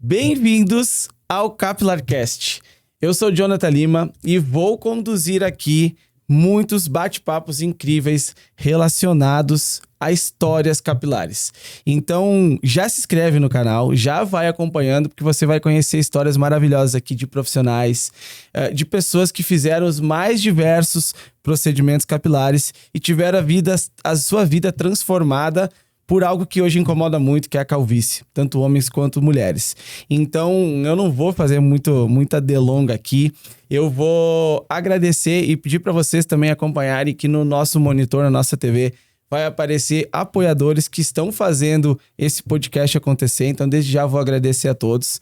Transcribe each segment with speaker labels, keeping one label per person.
Speaker 1: Bem-vindos ao Capilarcast. Eu sou Jonathan Lima e vou conduzir aqui muitos bate-papos incríveis relacionados a histórias capilares. Então, já se inscreve no canal, já vai acompanhando, porque você vai conhecer histórias maravilhosas aqui de profissionais, de pessoas que fizeram os mais diversos procedimentos capilares e tiveram a sua vida transformada por algo que hoje incomoda muito, que é a calvície, tanto homens quanto mulheres. Então, eu não vou fazer muita delonga aqui. Eu vou agradecer e pedir para vocês também acompanharem que no nosso monitor, na nossa TV, vai aparecer apoiadores que estão fazendo esse podcast acontecer. Então, desde já vou agradecer a todos.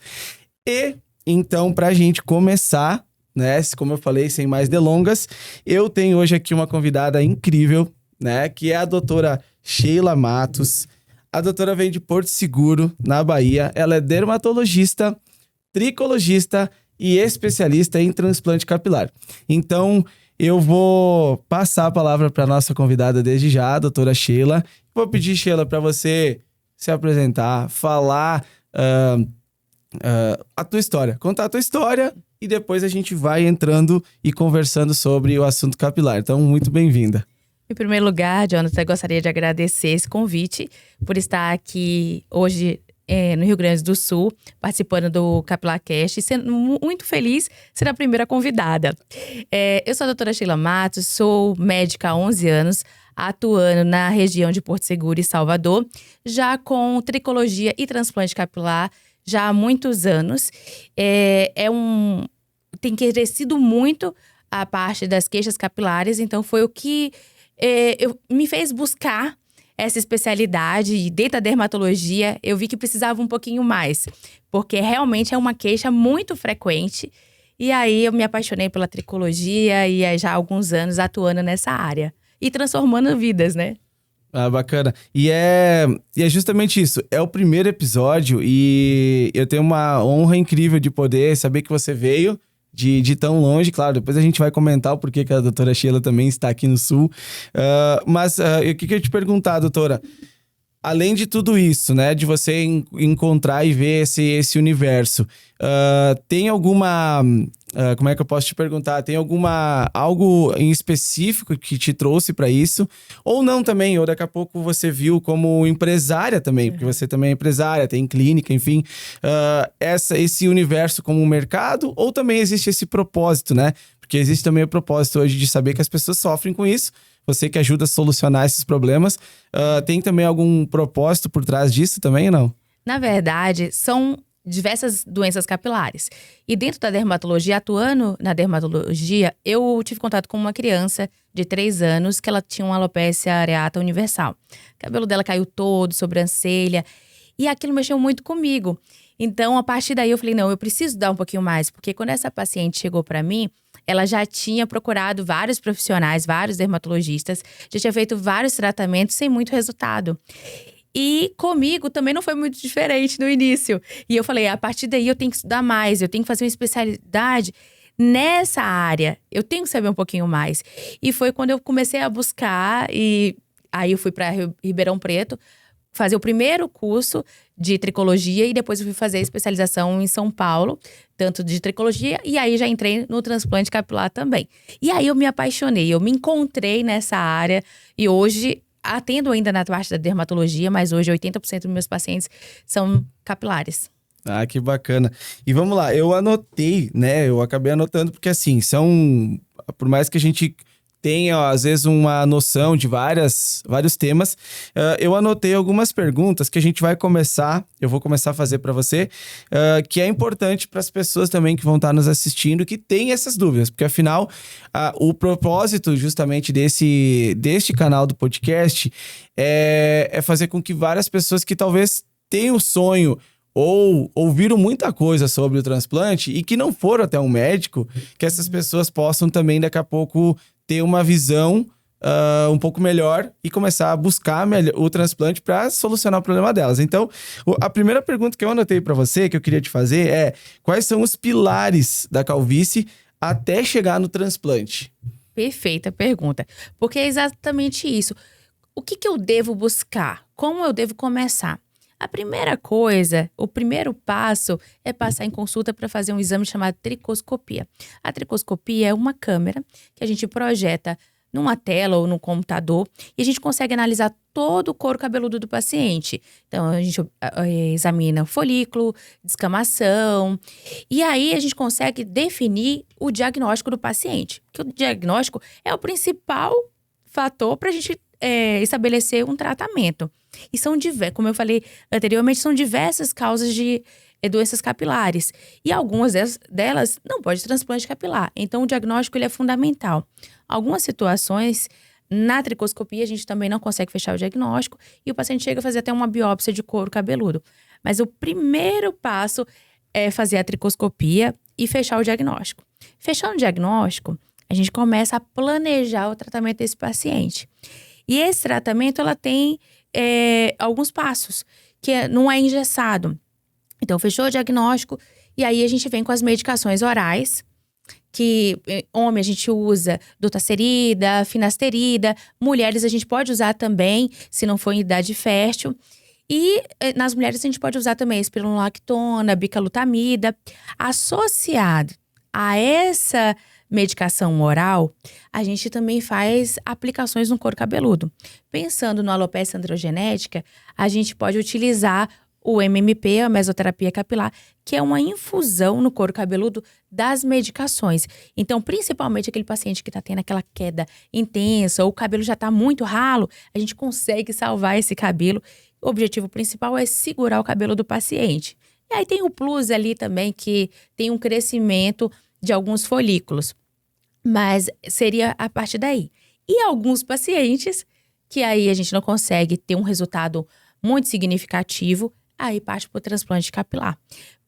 Speaker 1: E, então, para a gente começar, né, como eu falei, sem mais delongas, eu tenho hoje aqui uma convidada incrível, né, que é a doutora Sheila Matos. A doutora vem de Porto Seguro, na Bahia. Ela é dermatologista, tricologista e especialista em transplante capilar. Então, eu vou passar a palavra para a nossa convidada desde já, a doutora Sheila. Vou pedir, Sheila, para você se apresentar, falar a tua história, contar a tua história e depois a gente vai entrando e conversando sobre o assunto capilar. Então, muito bem-vinda.
Speaker 2: Em primeiro lugar, Jonathan, eu gostaria de agradecer esse convite por estar aqui hoje no Rio Grande do Sul, participando do Capilarcast e sendo muito feliz ser a primeira convidada. Eu sou a doutora Sheila Matos, sou médica há 11 anos, atuando na região de Porto Seguro e Salvador, já com tricologia e transplante capilar já há muitos anos. Tem crescido muito a parte das queixas capilares, então foi o que me fez buscar essa especialidade. E dentro da dermatologia, eu vi que precisava um pouquinho mais, porque realmente é uma queixa muito frequente. E aí eu me apaixonei pela tricologia e já há alguns anos atuando nessa área e transformando vidas, né?
Speaker 1: Ah, bacana. E é justamente isso. É o primeiro episódio e eu tenho uma honra incrível de poder saber que você veio de tão longe. Claro, depois a gente vai comentar o porquê que a doutora Sheila também está aqui no Sul. Mas o que eu ia te perguntar, doutora? Além de tudo isso, né, de você encontrar e ver esse universo, tem alguma... como é que eu posso te perguntar? Tem algo em específico que te trouxe para isso? Ou não também? Ou daqui a pouco você viu como empresária também, porque você também é empresária, tem clínica, enfim. Esse universo como um mercado? Ou também existe esse propósito, né? Porque existe também o propósito hoje de saber que as pessoas sofrem com isso. Você que ajuda a solucionar esses problemas. Tem também algum propósito por trás disso também ou não?
Speaker 2: Na verdade, são diversas doenças capilares. E dentro da dermatologia, atuando na dermatologia, eu tive contato com uma criança de 3 anos que ela tinha uma alopecia areata universal. O cabelo dela caiu todo, sobrancelha, e aquilo mexeu muito comigo. Então, a partir daí eu falei, não, eu preciso dar um pouquinho mais, porque quando essa paciente chegou para mim, ela já tinha procurado vários profissionais, vários dermatologistas, já tinha feito vários tratamentos sem muito resultado. E comigo também não foi muito diferente no início. E eu falei, a partir daí eu tenho que estudar mais, eu tenho que fazer uma especialidade nessa área. Eu tenho que saber um pouquinho mais. E foi quando eu comecei a buscar, e aí eu fui para Ribeirão Preto, fazer o primeiro curso de tricologia e depois eu fui fazer a especialização em São Paulo, tanto de tricologia, e aí já entrei no transplante capilar também. E aí eu me apaixonei, eu me encontrei nessa área e hoje atendo ainda na parte da dermatologia, mas hoje 80% dos meus pacientes são capilares.
Speaker 1: Ah, que bacana. E vamos lá, eu anotei, né? Eu acabei anotando porque assim, por mais que a gente tenha, às vezes, uma noção de vários temas, eu anotei algumas perguntas que a gente vai começar, eu vou começar a fazer para você, que é importante para as pessoas também que vão estar nos assistindo, que têm essas dúvidas, porque afinal, o propósito justamente deste canal do podcast é fazer com que várias pessoas que talvez tenham o sonho ou ouviram muita coisa sobre o transplante e que não foram até um médico, que essas pessoas possam também daqui a pouco ter uma visão um pouco melhor e começar a buscar o transplante para solucionar o problema delas. Então, a primeira pergunta que eu anotei para você, que eu queria te fazer é: quais são os pilares da calvície até chegar no transplante?
Speaker 2: Perfeita pergunta, porque é exatamente isso. O que eu devo buscar? Como eu devo começar? A primeira coisa, o primeiro passo é passar em consulta para fazer um exame chamado tricoscopia. A tricoscopia é uma câmera que a gente projeta numa tela ou no computador e a gente consegue analisar todo o couro cabeludo do paciente. Então, a gente examina folículo, descamação e aí a gente consegue definir o diagnóstico do paciente. Porque o diagnóstico é o principal fator para a gente estabelecer um tratamento. E são como eu falei anteriormente, são diversas causas de doenças capilares. E algumas delas não pode transplante capilar. Então, o diagnóstico ele é fundamental. Algumas situações, na tricoscopia, a gente também não consegue fechar o diagnóstico e o paciente chega a fazer até uma biópsia de couro cabeludo. Mas o primeiro passo é fazer a tricoscopia e fechar o diagnóstico. Fechando o diagnóstico, a gente começa a planejar o tratamento desse paciente. E esse tratamento, ela tem alguns passos, que não é engessado. Então, fechou o diagnóstico e aí a gente vem com as medicações orais, que homem a gente usa dutasterida, finasterida, mulheres a gente pode usar também, se não for em idade fértil. E nas mulheres a gente pode usar também espironolactona, bicalutamida. Associado a essa medicação oral, a gente também faz aplicações no couro cabeludo. Pensando no alopecia androgenética, a gente pode utilizar o MMP, a mesoterapia capilar, que é uma infusão no couro cabeludo das medicações. Então, principalmente aquele paciente que está tendo aquela queda intensa ou o cabelo já está muito ralo, a gente consegue salvar esse cabelo. O objetivo principal é segurar o cabelo do paciente. E aí tem o plus ali também, que tem um crescimento de alguns folículos. Mas seria a partir daí. E alguns pacientes que aí a gente não consegue ter um resultado muito significativo, aí parte para o transplante capilar.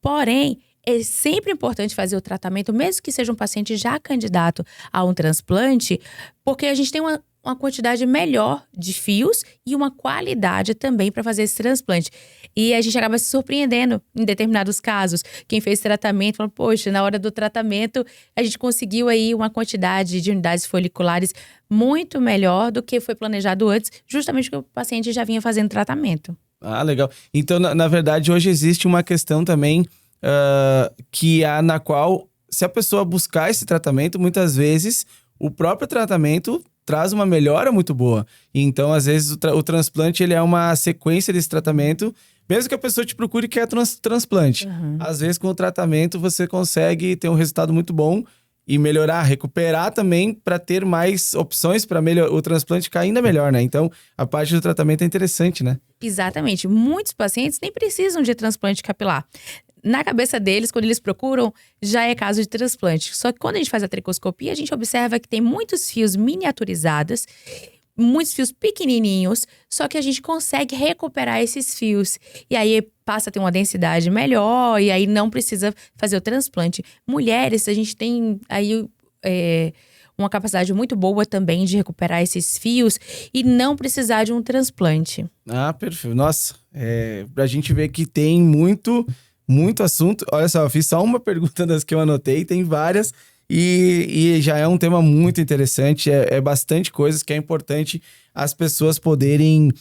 Speaker 2: Porém, é sempre importante fazer o tratamento, mesmo que seja um paciente já candidato a um transplante, porque a gente tem uma quantidade melhor de fios e uma qualidade também para fazer esse transplante. E a gente acaba se surpreendendo em determinados casos. Quem fez tratamento falou, poxa, na hora do tratamento a gente conseguiu aí uma quantidade de unidades foliculares muito melhor do que foi planejado antes, justamente porque o paciente já vinha fazendo tratamento.
Speaker 1: Ah, legal. Então, na verdade, hoje existe uma questão também na qual, se a pessoa buscar esse tratamento, muitas vezes o próprio tratamento traz uma melhora muito boa. Então, às vezes, o transplante ele é uma sequência desse tratamento, mesmo que a pessoa te procure e quer transplante.
Speaker 2: Uhum.
Speaker 1: Às vezes, com o tratamento, você consegue ter um resultado muito bom e melhorar, recuperar também para ter mais opções para o transplante ficar ainda melhor, né? Então, a parte do tratamento é interessante, né?
Speaker 2: Exatamente. Muitos pacientes nem precisam de transplante capilar. Na cabeça deles, quando eles procuram, já é caso de transplante. Só que quando a gente faz a tricoscopia, a gente observa que tem muitos fios miniaturizados, muitos fios pequenininhos, só que a gente consegue recuperar esses fios. E aí passa a ter uma densidade melhor e aí não precisa fazer o transplante. Mulheres, a gente tem aí uma capacidade muito boa também de recuperar esses fios e não precisar de um transplante.
Speaker 1: Ah, perfeito. Nossa, pra gente ver que tem muito assunto. Olha só, eu fiz só uma pergunta das que eu anotei, tem várias. E já é um tema muito interessante, é bastante coisas que é importante as pessoas poderem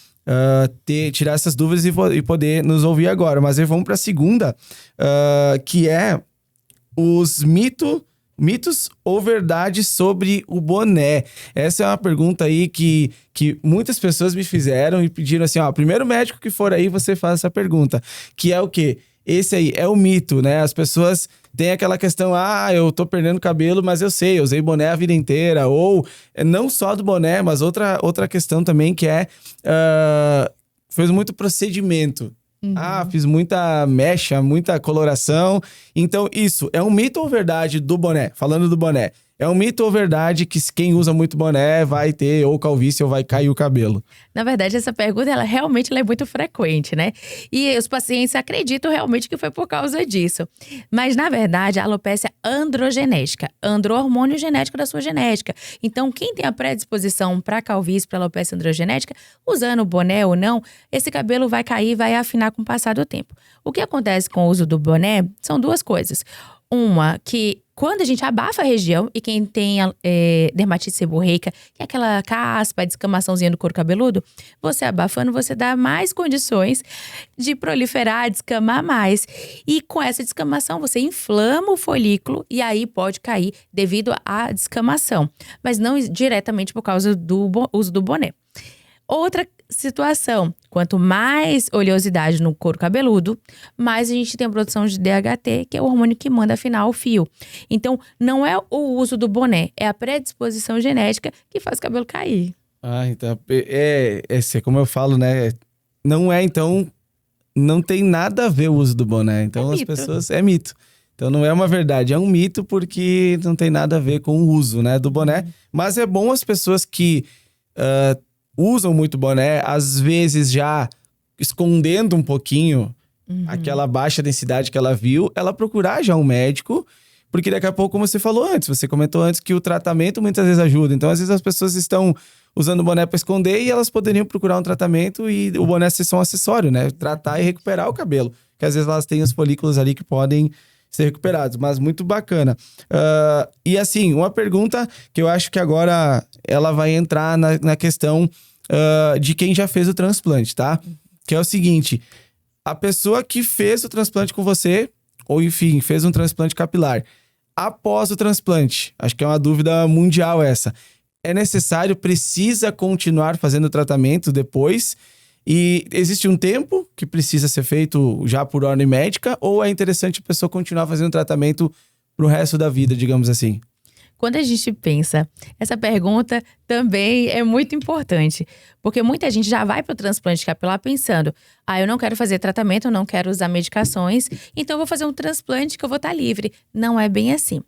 Speaker 1: tirar essas dúvidas e poder nos ouvir agora. Mas aí vamos para a segunda, que é os mitos ou verdades sobre o boné. Essa é uma pergunta aí que muitas pessoas me fizeram e pediram assim, ó, primeiro médico que for aí, você faz essa pergunta, que é o quê? Esse aí é o mito, né? As pessoas têm aquela questão, eu tô perdendo cabelo, mas eu sei, eu usei boné a vida inteira. Ou não só do boné, mas outra questão também que fez muito procedimento.
Speaker 2: Uhum.
Speaker 1: Fiz muita mecha, muita coloração. Então, isso é um mito ou verdade do boné? Falando do boné. É um mito ou verdade que quem usa muito boné vai ter ou calvície ou vai cair o cabelo?
Speaker 2: Na verdade, essa pergunta, ela realmente é muito frequente, né? E os pacientes acreditam realmente que foi por causa disso. Mas, na verdade, a alopecia androgenética. Andro-hormônio genético da sua genética. Então, quem tem a predisposição para calvície, para alopecia androgenética, usando boné ou não, esse cabelo vai cair e vai afinar com o passar do tempo. O que acontece com o uso do boné são duas coisas. Uma, que Quando a gente abafa a região, e quem tem dermatite seborreica, que é aquela caspa, a descamaçãozinha do couro cabeludo, você abafando, você dá mais condições de proliferar, descamar mais. E com essa descamação, você inflama o folículo e aí pode cair devido à descamação. Mas não diretamente por causa do uso do boné. Outra situação, quanto mais oleosidade no couro cabeludo, mais a gente tem a produção de DHT, que é o hormônio que manda afinar o fio. Então, não é o uso do boné, é a predisposição genética que faz o cabelo cair.
Speaker 1: Então, como eu falo, né? Não tem nada a ver o uso do boné. Então, as pessoas... É mito. Então, não é uma verdade, é um mito porque não tem nada a ver com o uso, né, do boné. Mas é bom as pessoas que... usam muito boné, às vezes já escondendo um pouquinho aquela baixa densidade que ela viu, ela procurar já um médico, porque daqui a pouco, como você falou antes, você comentou antes que o tratamento muitas vezes ajuda. Então, às vezes as pessoas estão usando o boné para esconder e elas poderiam procurar um tratamento e o boné ser só um acessório, né? Tratar e recuperar o cabelo. Porque às vezes elas têm os folículos ali que podem ser recuperados, mas muito bacana. E assim, uma pergunta que eu acho que agora ela vai entrar na questão de quem já fez o transplante, tá? Que é o seguinte, a pessoa que fez o transplante com você, ou enfim, fez um transplante capilar, após o transplante, acho que é uma dúvida mundial essa, é necessário, precisa continuar fazendo o tratamento depois? E existe um tempo que precisa ser feito já por ordem médica, ou é interessante a pessoa continuar fazendo tratamento pro resto da vida, digamos assim?
Speaker 2: Quando a gente pensa, essa pergunta também é muito importante. Porque muita gente já vai para o transplante capilar pensando, eu não quero fazer tratamento, eu não quero usar medicações, então eu vou fazer um transplante que eu vou estar livre. Não é bem assim.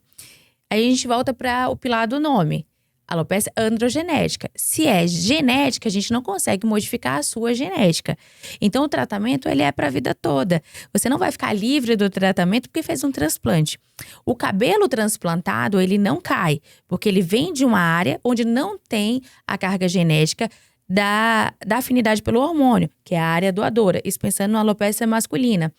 Speaker 2: Aí a gente volta para o pilar do nome. Alopecia androgenética. Se é genética, a gente não consegue modificar a sua genética. Então, o tratamento, ele é para a vida toda. Você não vai ficar livre do tratamento porque fez um transplante. O cabelo transplantado, ele não cai, porque ele vem de uma área onde não tem a carga genética da afinidade pelo hormônio, que é a área doadora. Isso pensando na alopecia masculina.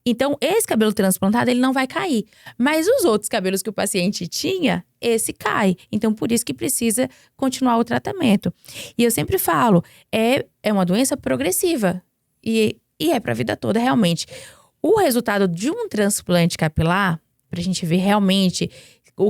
Speaker 2: Então, esse cabelo transplantado, ele não vai cair. Mas os outros cabelos que o paciente tinha, esse cai. Então, por isso que precisa continuar o tratamento. E eu sempre falo, é uma doença progressiva. E é para a vida toda, realmente. O resultado de um transplante capilar, para a gente ver realmente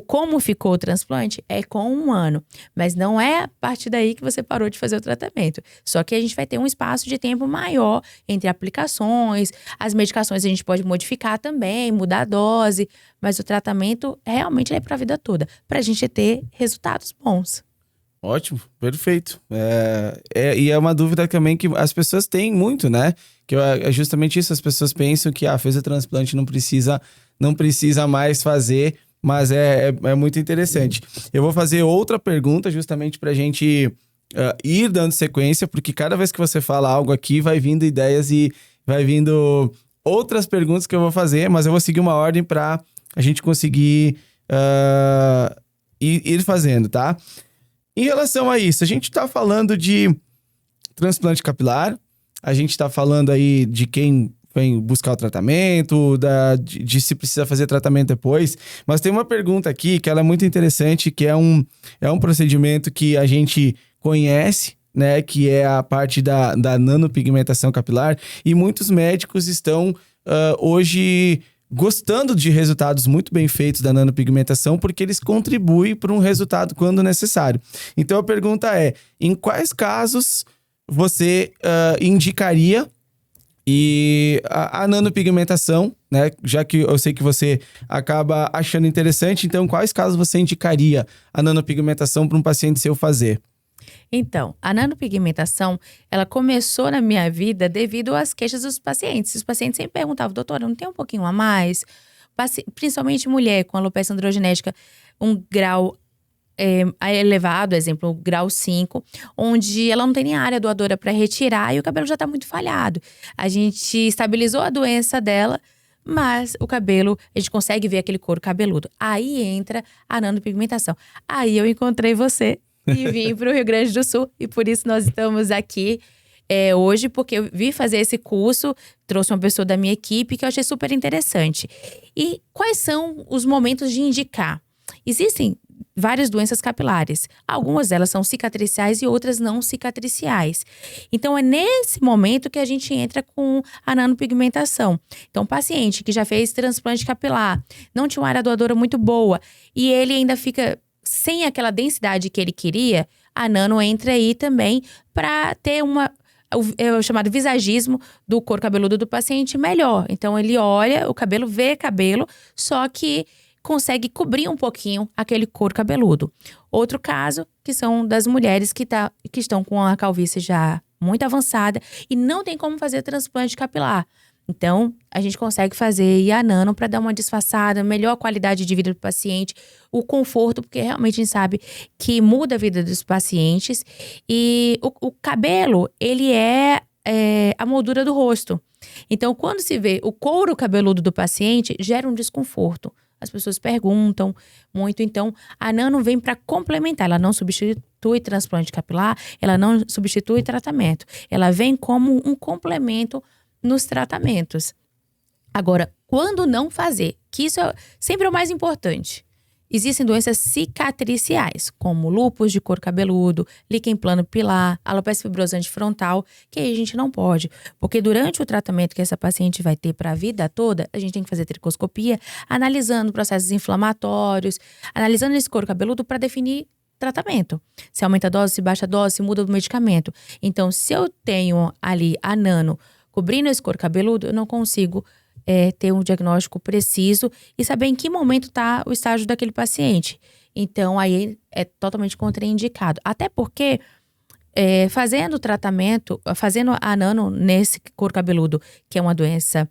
Speaker 2: como ficou o transplante, é com 1 ano. Mas não é a partir daí que você parou de fazer o tratamento. Só que a gente vai ter um espaço de tempo maior entre aplicações, as medicações a gente pode modificar também, mudar a dose. Mas o tratamento realmente é para a vida toda, para a gente ter resultados bons.
Speaker 1: Ótimo, perfeito. E é uma dúvida também que as pessoas têm muito, né? Que é justamente isso, as pessoas pensam que fez o transplante, não precisa mais fazer, mas é muito interessante. Eu vou fazer outra pergunta justamente pra gente ir dando sequência, porque cada vez que você fala algo aqui, vai vindo ideias e vai vindo outras perguntas que eu vou fazer, mas eu vou seguir uma ordem pra a gente conseguir ir fazendo, tá? Em relação a isso, a gente tá falando de transplante capilar, a gente tá falando aí de quem vem buscar o tratamento, de se precisa fazer tratamento depois. Mas tem uma pergunta aqui que ela é muito interessante, que é um procedimento que a gente conhece, né? Que é a parte da nanopigmentação capilar. E muitos médicos estão hoje gostando de resultados muito bem feitos da nanopigmentação, porque eles contribuem para um resultado quando necessário. Então a pergunta é, em quais casos você indicaria a nanopigmentação, né? Já que eu sei que você acaba achando interessante, então quais casos você indicaria a nanopigmentação para um paciente seu fazer?
Speaker 2: Então, a nanopigmentação, ela começou na minha vida devido às queixas dos pacientes. Os pacientes sempre perguntavam, doutora, não tem um pouquinho a mais? Principalmente mulher com alopecia androgenética, um grau elevado, exemplo, grau 5, onde ela não tem nem área doadora para retirar e o cabelo já está muito falhado. A gente estabilizou a doença dela, mas o cabelo, a gente consegue ver aquele couro cabeludo. Aí entra a nanopigmentação. Aí eu encontrei você e vim para o Rio Grande do Sul e por isso nós estamos aqui hoje, porque eu vi fazer esse curso, trouxe uma pessoa da minha equipe que eu achei super interessante. E quais são os momentos de indicar? Existem várias doenças capilares. Algumas delas são cicatriciais e outras não cicatriciais. Então, é nesse momento que a gente entra com a nanopigmentação. Então, paciente que já fez transplante capilar, não tinha uma área doadora muito boa e ele ainda fica sem aquela densidade que ele queria, a nano entra aí também para ter o chamado visagismo do couro cabeludo do paciente melhor. Então, ele olha o cabelo, vê cabelo, só que consegue cobrir um pouquinho aquele couro cabeludo. Outro caso, que são das mulheres que estão com a calvície já muito avançada e não tem como fazer transplante capilar. Então, a gente consegue fazer a nano para dar uma disfarçada, melhor qualidade de vida do paciente, o conforto, porque realmente a gente sabe que muda a vida dos pacientes. E o cabelo, ele é a moldura do rosto. Então, quando se vê o couro cabeludo do paciente, gera um desconforto. As pessoas perguntam muito, então a nano vem para complementar, ela não substitui transplante capilar, ela não substitui tratamento, ela vem como um complemento nos tratamentos. Agora, quando não fazer, que isso sempre é o mais importante. Existem doenças cicatriciais, como lúpus de couro cabeludo, líquen plano-pilar, alopecia fibrosante frontal, que aí a gente não pode. Porque durante o tratamento que essa paciente vai ter para a vida toda, a gente tem que fazer tricoscopia, analisando processos inflamatórios, analisando esse couro cabeludo para definir tratamento. Se aumenta a dose, se baixa a dose, se muda o medicamento. Então, se eu tenho ali a nano cobrindo esse couro cabeludo, eu não consigo ter um diagnóstico preciso e saber em que momento está o estágio daquele paciente. Então, aí é totalmente contraindicado. Até porque, fazendo o tratamento, fazendo a nano nesse couro cabeludo, que é uma doença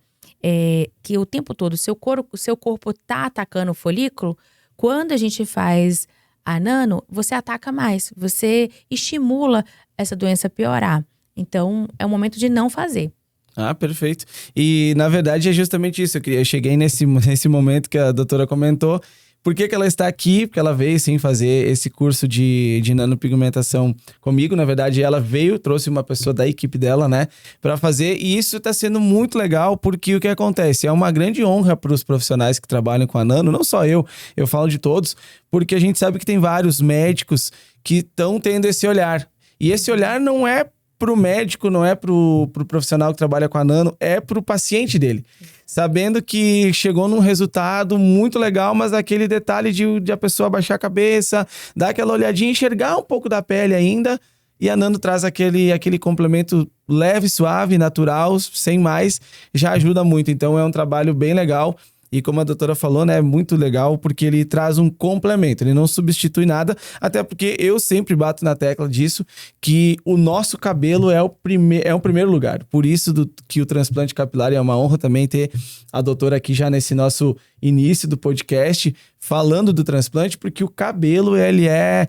Speaker 2: que o tempo todo o seu corpo está atacando o folículo, quando a gente faz a nano, você ataca mais, você estimula essa doença a piorar. Então, é o momento de não fazer.
Speaker 1: Ah, perfeito. E, na verdade, é justamente isso. Eu cheguei nesse momento que a doutora comentou. Por que ela está aqui? Porque ela veio, sim, fazer esse curso de nanopigmentação comigo. Na verdade, ela veio, trouxe uma pessoa da equipe dela, né, para fazer. E isso está sendo muito legal, porque o que acontece? É uma grande honra para os profissionais que trabalham com a nano. Não só eu falo de todos, porque a gente sabe que tem vários médicos que estão tendo esse olhar. E esse olhar não é pro médico, não é pro profissional que trabalha com a nano, é pro paciente dele. Sabendo que chegou num resultado muito legal, mas aquele detalhe de a pessoa baixar a cabeça, dar aquela olhadinha, enxergar um pouco da pele ainda, e a nano traz aquele complemento leve, suave, natural, sem mais, já ajuda muito. Então é um trabalho bem legal. E como a doutora falou, né, é muito legal porque ele traz um complemento, ele não substitui nada, até porque eu sempre bato na tecla disso, que o nosso cabelo é o primeiro lugar. Por isso que o transplante capilar é uma honra também ter a doutora aqui já nesse nosso início do podcast, falando do transplante, porque o cabelo, ele é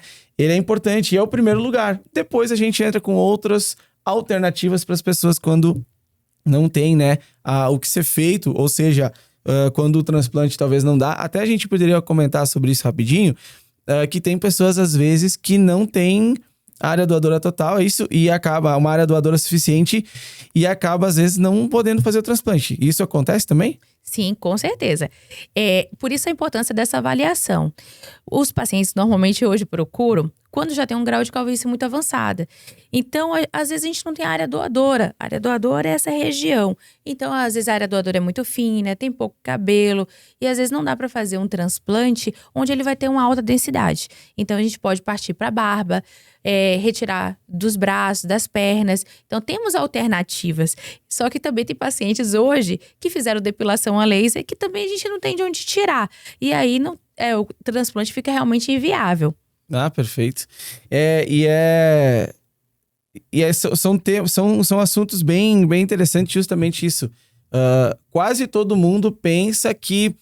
Speaker 1: importante e é o primeiro lugar. Depois a gente entra com outras alternativas para as pessoas quando não tem, né, o que ser feito, ou seja, quando o transplante talvez não dá. Até a gente poderia comentar sobre isso rapidinho, que tem pessoas, às vezes, que não têm área doadora total, e acaba uma área doadora suficiente e acaba, às vezes, não podendo fazer o transplante. Isso acontece também?
Speaker 2: Sim, com certeza. Por isso a importância dessa avaliação. Os pacientes normalmente hoje procuram quando já tem um grau de calvície muito avançada. Então, às vezes a gente não tem área doadora. A área doadora é essa região. Então, às vezes a área doadora é muito fina, tem pouco cabelo. E às vezes não dá para fazer um transplante onde ele vai ter uma alta densidade. Então, a gente pode partir para a barba, retirar dos braços, das pernas. Então, temos alternativas. Só que também tem pacientes hoje que fizeram depilação a laser que também a gente não tem de onde tirar. E aí, o transplante fica realmente inviável.
Speaker 1: Ah, perfeito. São assuntos bem, bem interessantes, justamente isso. Quase todo mundo pensa que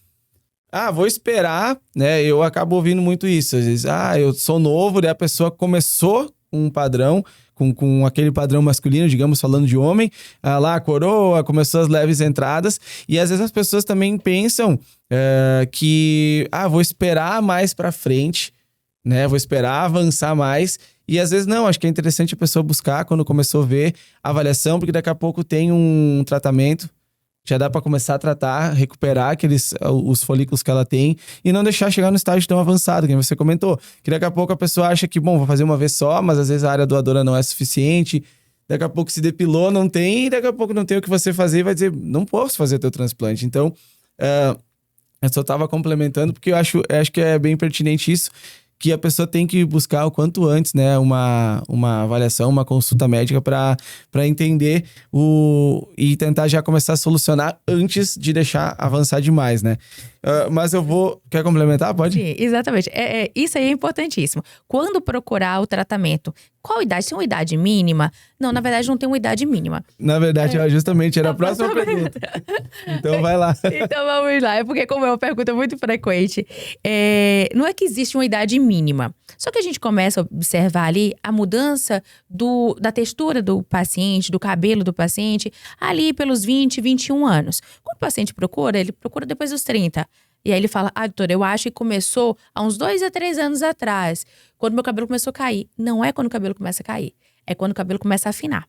Speaker 1: vou esperar, né? Eu acabo ouvindo muito isso. Às vezes, eu sou novo, daí a pessoa começou com um padrão, com aquele padrão masculino, digamos, falando de homem, lá a coroa, começou as leves entradas, e às vezes as pessoas também pensam que vou esperar mais pra frente né? Vou esperar avançar mais. E às vezes não, acho que é interessante a pessoa buscar quando começou a ver a avaliação, porque daqui a pouco tem um tratamento, já dá para começar a tratar, recuperar os folículos que ela tem e não deixar chegar no estágio tão avançado, que você comentou. Que daqui a pouco a pessoa acha que, bom, vou fazer uma vez só, mas às vezes a área doadora não é suficiente. Daqui a pouco se depilou, não tem, e daqui a pouco não tem o que você fazer e vai dizer, não posso fazer teu transplante. Então, eu só estava complementando porque eu acho que é bem pertinente isso, que a pessoa tem que buscar o quanto antes, né, uma avaliação, uma consulta médica para entender e tentar já começar a solucionar antes de deixar avançar demais, né? Mas eu vou... Quer complementar? Pode?
Speaker 2: Sim, exatamente. Isso aí é importantíssimo. Quando procurar o tratamento, qual idade? Tem uma idade mínima? Não, na verdade não tem uma idade mínima.
Speaker 1: Na verdade, justamente, era a próxima pergunta. Então vai lá.
Speaker 2: Então vamos lá, é porque como é uma pergunta muito frequente, não é que existe uma idade mínima. Só que a gente começa a observar ali a mudança da textura do paciente, do cabelo do paciente, ali pelos 20, 21 anos. Quando o paciente procura, ele procura depois dos 30. E aí ele fala, doutora, eu acho que começou há uns 2 a 3 anos atrás, quando meu cabelo começou a cair. Não é quando o cabelo começa a cair, é quando o cabelo começa a afinar.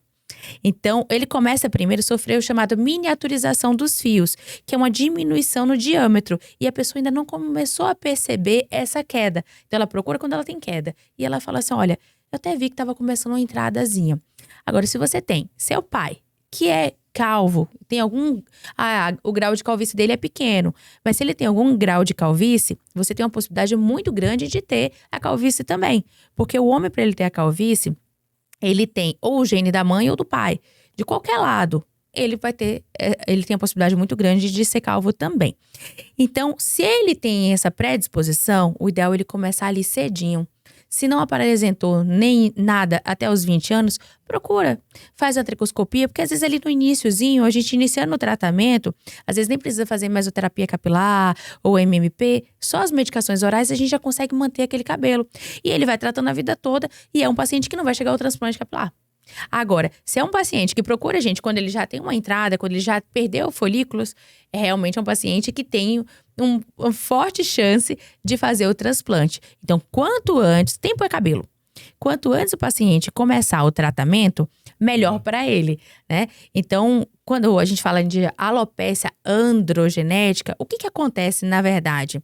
Speaker 2: Então, ele começa primeiro a sofrer o chamado miniaturização dos fios, que é uma diminuição no diâmetro. E a pessoa ainda não começou a perceber essa queda. Então, ela procura quando ela tem queda. E ela fala assim, olha, eu até vi que estava começando uma entradazinha. Agora, se você tem seu pai, que é calvo, tem o grau de calvície dele é pequeno, mas se ele tem algum grau de calvície, você tem uma possibilidade muito grande de ter a calvície também. Porque o homem, para ele ter a calvície, ele tem ou o gene da mãe ou do pai. De qualquer lado, ele tem a possibilidade muito grande de ser calvo também. Então, se ele tem essa predisposição, o ideal é ele começar ali cedinho. Se não apresentou nem nada até os 20 anos, procura. Faz a tricoscopia, porque às vezes ali no iniciozinho, a gente iniciando o tratamento, às vezes nem precisa fazer mesoterapia capilar ou MMP, só as medicações orais a gente já consegue manter aquele cabelo. E ele vai tratando a vida toda e é um paciente que não vai chegar ao transplante capilar. Agora, se é um paciente que procura a gente quando ele já tem uma entrada, quando ele já perdeu folículos, é realmente um paciente que tem uma forte chance de fazer o transplante. Então, quanto antes, tempo é cabelo. Quanto antes o paciente começar o tratamento, melhor para ele, né? Então, quando a gente fala de alopecia androgenética, o que acontece na verdade?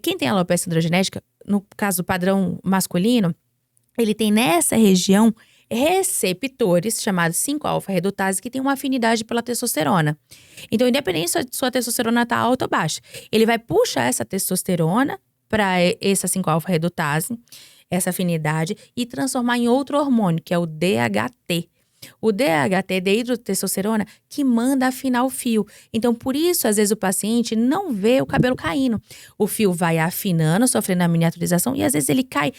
Speaker 2: Quem tem alopecia androgenética, no caso do padrão masculino, ele tem nessa região receptores chamados 5-alfa-redutase que tem uma afinidade pela testosterona. Então, independente se sua testosterona está alta ou baixa, ele vai puxar essa testosterona para essa 5-alfa-redutase, essa afinidade, e transformar em outro hormônio, que é o DHT. O DHT, dehidrotestosterona, que manda afinar o fio. Então, por isso, às vezes, o paciente não vê o cabelo caindo. O fio vai afinando, sofrendo a miniaturização, e às vezes ele cai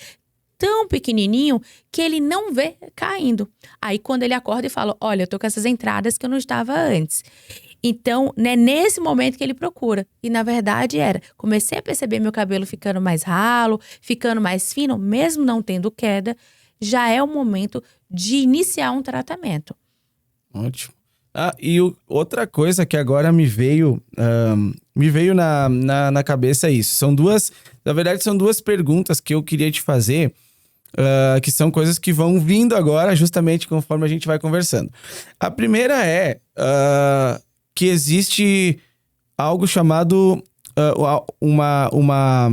Speaker 2: tão pequenininho que ele não vê caindo. Aí, quando ele acorda e fala, olha, eu tô com essas entradas que eu não estava antes. Então, né, nesse momento que ele procura. E, na verdade, comecei a perceber meu cabelo ficando mais ralo, ficando mais fino, mesmo não tendo queda, já é o momento de iniciar um tratamento.
Speaker 1: Ótimo. E outra coisa que agora me veio na cabeça é isso. Na verdade, são duas perguntas que eu queria te fazer, que são coisas que vão vindo agora, justamente conforme a gente vai conversando. A primeira é que existe algo chamado uma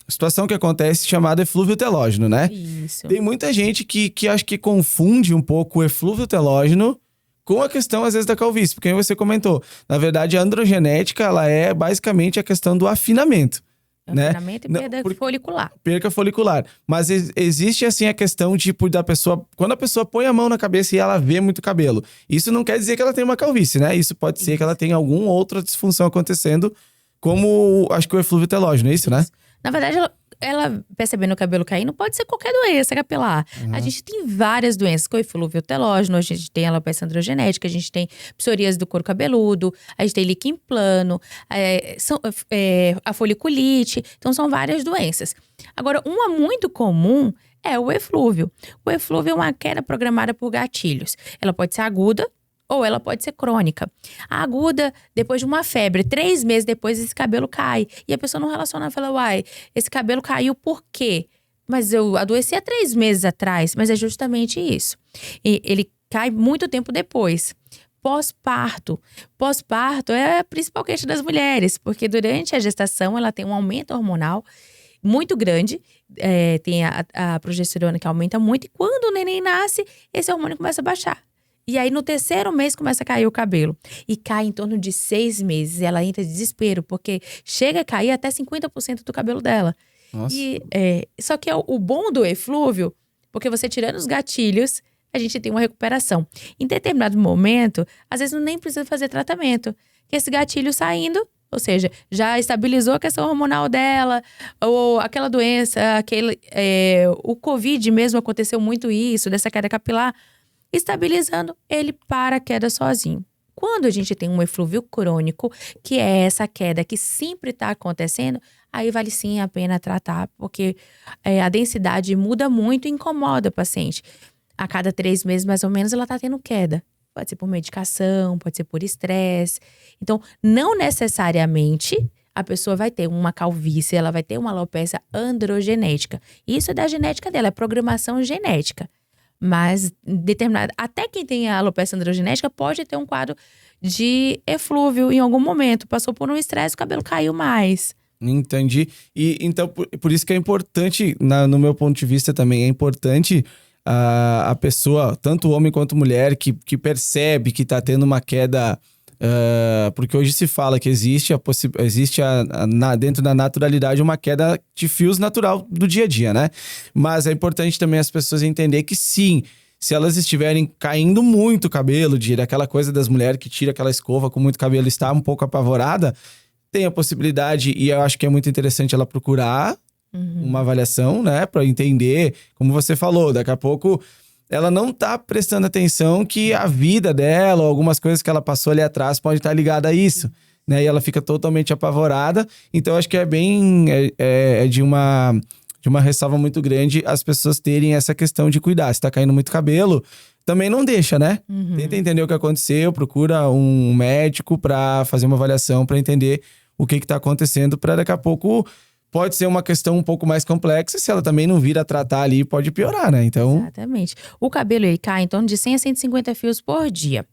Speaker 1: situação que acontece chamada eflúvio telógeno, né?
Speaker 2: Isso.
Speaker 1: Tem muita gente que acho que confunde um pouco o eflúvio telógeno com a questão, às vezes, da calvície. Porque você comentou, na verdade, a androgenética, ela é basicamente a questão do afinamento. Né?
Speaker 2: Afinamento e perda folicular.
Speaker 1: Perca folicular. Mas existe, assim, a questão, tipo, da pessoa... Quando a pessoa põe a mão na cabeça e ela vê muito cabelo, isso não quer dizer que ela tem uma calvície, né? Isso pode ser que ela tenha alguma outra disfunção acontecendo, como, acho que o eflúvio telógeno, é isso, né?
Speaker 2: Na verdade, ela percebendo o cabelo caindo, pode ser qualquer doença capilar. A gente tem várias doenças, com eflúvio telógeno, a gente tem alopecia androgenética, a gente tem psoríase do couro cabeludo, a gente tem líquen plano, a foliculite. Então, são várias doenças. Agora, uma muito comum é o eflúvio. O eflúvio é uma queda programada por gatilhos. Ela pode ser aguda, ou ela pode ser crônica. A aguda, depois de uma febre, 3 meses depois, esse cabelo cai. E a pessoa não relaciona, fala, uai, esse cabelo caiu por quê? mas eu adoeci há 3 meses atrás. Mas é justamente isso. E ele cai muito tempo depois. Pós-parto. Pós-parto é a principal queixa das mulheres, porque durante a gestação ela tem um aumento hormonal muito grande, tem a progesterona que aumenta muito, e quando o neném nasce, esse hormônio começa a baixar. E aí, no 3º mês, começa a cair o cabelo. E cai em torno de 6 meses. Ela entra em desespero, porque chega a cair até 50% do cabelo dela.
Speaker 1: Nossa.
Speaker 2: Só que é o bom do eflúvio, porque você tirando os gatilhos, a gente tem uma recuperação. Em determinado momento, às vezes nem precisa fazer tratamento. Que esse gatilho saindo, ou seja, já estabilizou a questão hormonal dela, ou aquela doença, o Covid mesmo aconteceu muito isso, dessa queda capilar. Estabilizando, ele para a queda sozinho. Quando a gente tem um eflúvio crônico, que é essa queda que sempre está acontecendo, aí vale sim a pena tratar, porque a densidade muda muito e incomoda o paciente. A cada 3 meses, mais ou menos, ela está tendo queda. Pode ser por medicação, pode ser por estresse. Então, não necessariamente a pessoa vai ter uma calvície, ela vai ter uma alopecia androgenética. Isso é da genética dela, é programação genética. Mas até quem tem a alopecia androgenética pode ter um quadro de eflúvio em algum momento. Passou por um estresse, o cabelo caiu mais.
Speaker 1: Entendi. E então, por isso que é importante, no meu ponto de vista também, é importante a pessoa, tanto homem quanto mulher, que percebe que tá tendo uma queda. Porque hoje se fala que existe dentro da naturalidade uma queda de fios natural do dia a dia, né? Mas é importante também as pessoas entenderem que sim, se elas estiverem caindo muito cabelo, aquela coisa das mulheres que tira aquela escova com muito cabelo, está um pouco apavorada, tem a possibilidade, e eu acho que é muito interessante ela procurar uma avaliação, né? Para entender, como você falou, daqui a pouco ela não tá prestando atenção que a vida dela, ou algumas coisas que ela passou ali atrás, pode estar ligada a isso, né? E ela fica totalmente apavorada. Então, acho que é bem... de uma ressalva muito grande as pessoas terem essa questão de cuidar. Se tá caindo muito cabelo, também não deixa, né? Tenta entender o que aconteceu, procura um médico para fazer uma avaliação, para entender o que tá acontecendo, para daqui a pouco... Pode ser uma questão um pouco mais complexa, se ela também não vir a tratar ali, pode piorar, né? Então...
Speaker 2: Exatamente. O cabelo, ele cai em torno de 100 a 150 fios por dia.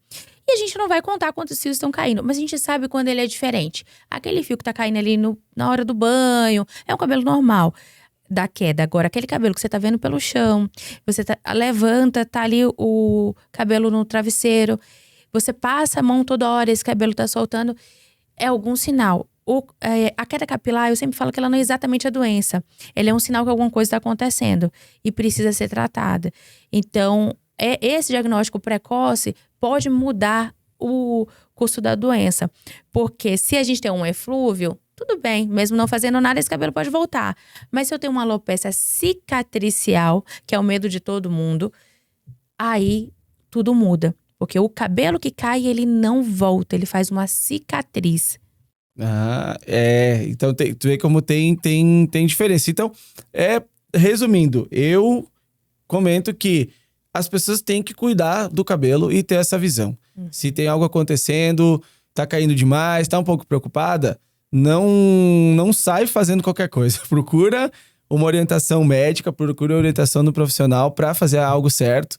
Speaker 2: E a gente não vai contar quantos fios estão caindo, mas a gente sabe quando ele é diferente. Aquele fio que tá caindo ali na hora do banho, é um cabelo normal da queda. Agora, aquele cabelo que você tá vendo pelo chão, você levanta, tá ali o cabelo no travesseiro, você passa a mão toda hora, esse cabelo tá soltando, é algum sinal. A queda capilar, eu sempre falo que ela não é exatamente a doença. Ela é um sinal que alguma coisa está acontecendo e precisa ser tratada. Então, esse diagnóstico precoce pode mudar o curso da doença. Porque se a gente tem um eflúvio, tudo bem, mesmo não fazendo nada, esse cabelo pode voltar. Mas se eu tenho uma alopecia cicatricial, que é o medo de todo mundo, aí tudo muda. Porque o cabelo que cai, ele não volta, ele faz uma cicatriz.
Speaker 1: Então tu vê como tem diferença. Então, resumindo, eu comento que as pessoas têm que cuidar do cabelo e ter essa visão. Se tem algo acontecendo, tá caindo demais, tá um pouco preocupada, não sai fazendo qualquer coisa. Procura uma orientação médica, procura uma orientação do profissional para fazer algo certo,